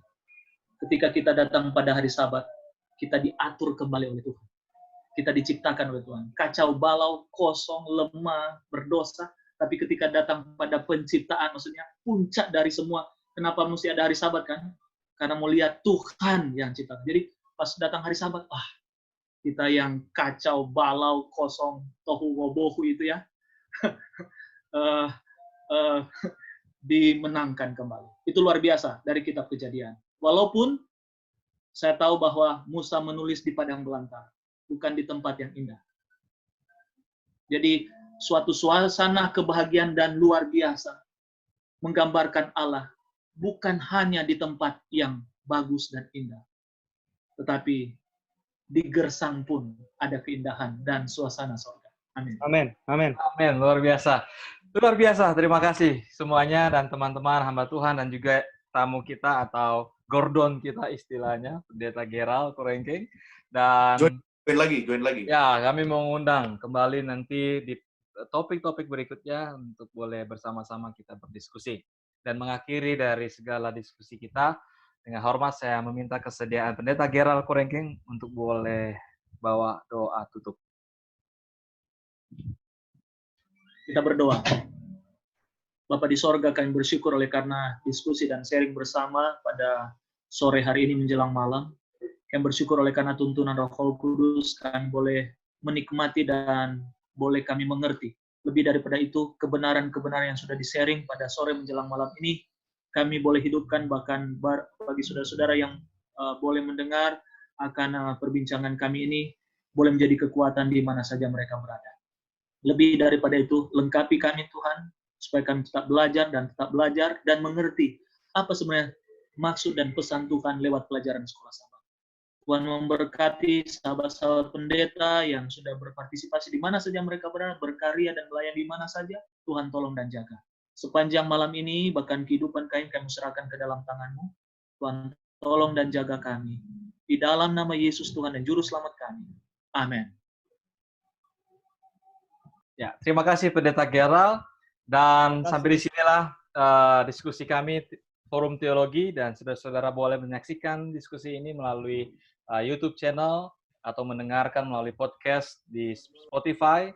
ketika kita datang pada hari Sabat, kita diatur kembali oleh Tuhan. Kita diciptakan oleh Tuhan. Kacau balau, kosong, lemah, berdosa. Tapi ketika datang pada penciptaan, maksudnya puncak dari semua. Kenapa mesti ada hari Sabat kan? Karena mau lihat Tuhan yang ciptakan. Jadi pas datang hari Sabat, kita yang kacau balau, kosong, tohu wabohu itu ya, dimenangkan kembali. Itu luar biasa dari kitab Kejadian. Walaupun saya tahu bahwa Musa menulis di padang belantara, bukan di tempat yang indah. Jadi suatu suasana kebahagiaan dan luar biasa menggambarkan Allah bukan hanya di tempat yang bagus dan indah, tetapi di gersang pun ada keindahan dan suasana surga. Amin. Amin. Amin. Amin, luar biasa. Luar biasa, terima kasih semuanya dan teman-teman hamba Tuhan dan juga tamu kita atau Gordon kita istilahnya, Pendeta Gerald Kurengking. Dan join lagi. Ya, kami mengundang kembali nanti di topik-topik berikutnya untuk boleh bersama-sama kita berdiskusi. Dan mengakhiri dari segala diskusi kita, dengan hormat saya meminta kesediaan Pendeta Gerald Kurengking untuk boleh bawa doa tutup. Kita berdoa. Bapa di sorga, kami bersyukur oleh karena diskusi dan sharing bersama pada sore hari ini menjelang malam. Kami bersyukur oleh karena tuntunan Roh Kudus, kami boleh menikmati dan boleh kami mengerti. Lebih daripada itu, kebenaran-kebenaran yang sudah di-sharing pada sore menjelang malam ini, kami boleh hidupkan, bahkan bagi saudara-saudara yang boleh mendengar akan perbincangan kami ini, boleh menjadi kekuatan di mana saja mereka berada. Lebih daripada itu, lengkapi kami Tuhan, supaya kami tetap belajar dan mengerti apa sebenarnya maksud dan pesan Tuhan lewat pelajaran sekolah Sabat. Tuhan memberkati sahabat-sahabat pendeta yang sudah berpartisipasi di mana saja mereka berada, berkarya dan melayani di mana saja. Tuhan tolong dan jaga. Sepanjang malam ini, bahkan kehidupan kami serahkan ke dalam tangan-Mu. Tuhan tolong dan jaga kami. Di dalam nama Yesus Tuhan dan Juru Selamat kami. Amin. Ya, terima kasih Pendeta Gerald. Dan sampai di sinilah diskusi kami Forum Teologi, dan saudara-saudara boleh menyaksikan diskusi ini melalui YouTube channel atau mendengarkan melalui podcast di Spotify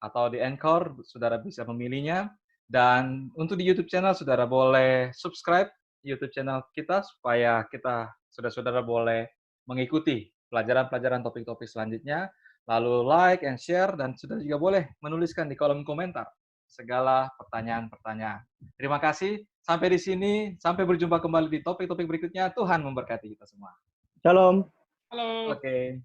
atau di Anchor, saudara bisa memilihnya. Dan untuk di YouTube channel, saudara boleh subscribe YouTube channel kita supaya kita, saudara-saudara boleh mengikuti pelajaran-pelajaran topik-topik selanjutnya. Lalu like and share, dan saudara juga boleh menuliskan di kolom komentar segala pertanyaan-pertanyaan. Terima kasih. Sampai di sini. Sampai berjumpa kembali di topik-topik berikutnya. Tuhan memberkati kita semua. Shalom. Halo. Oke.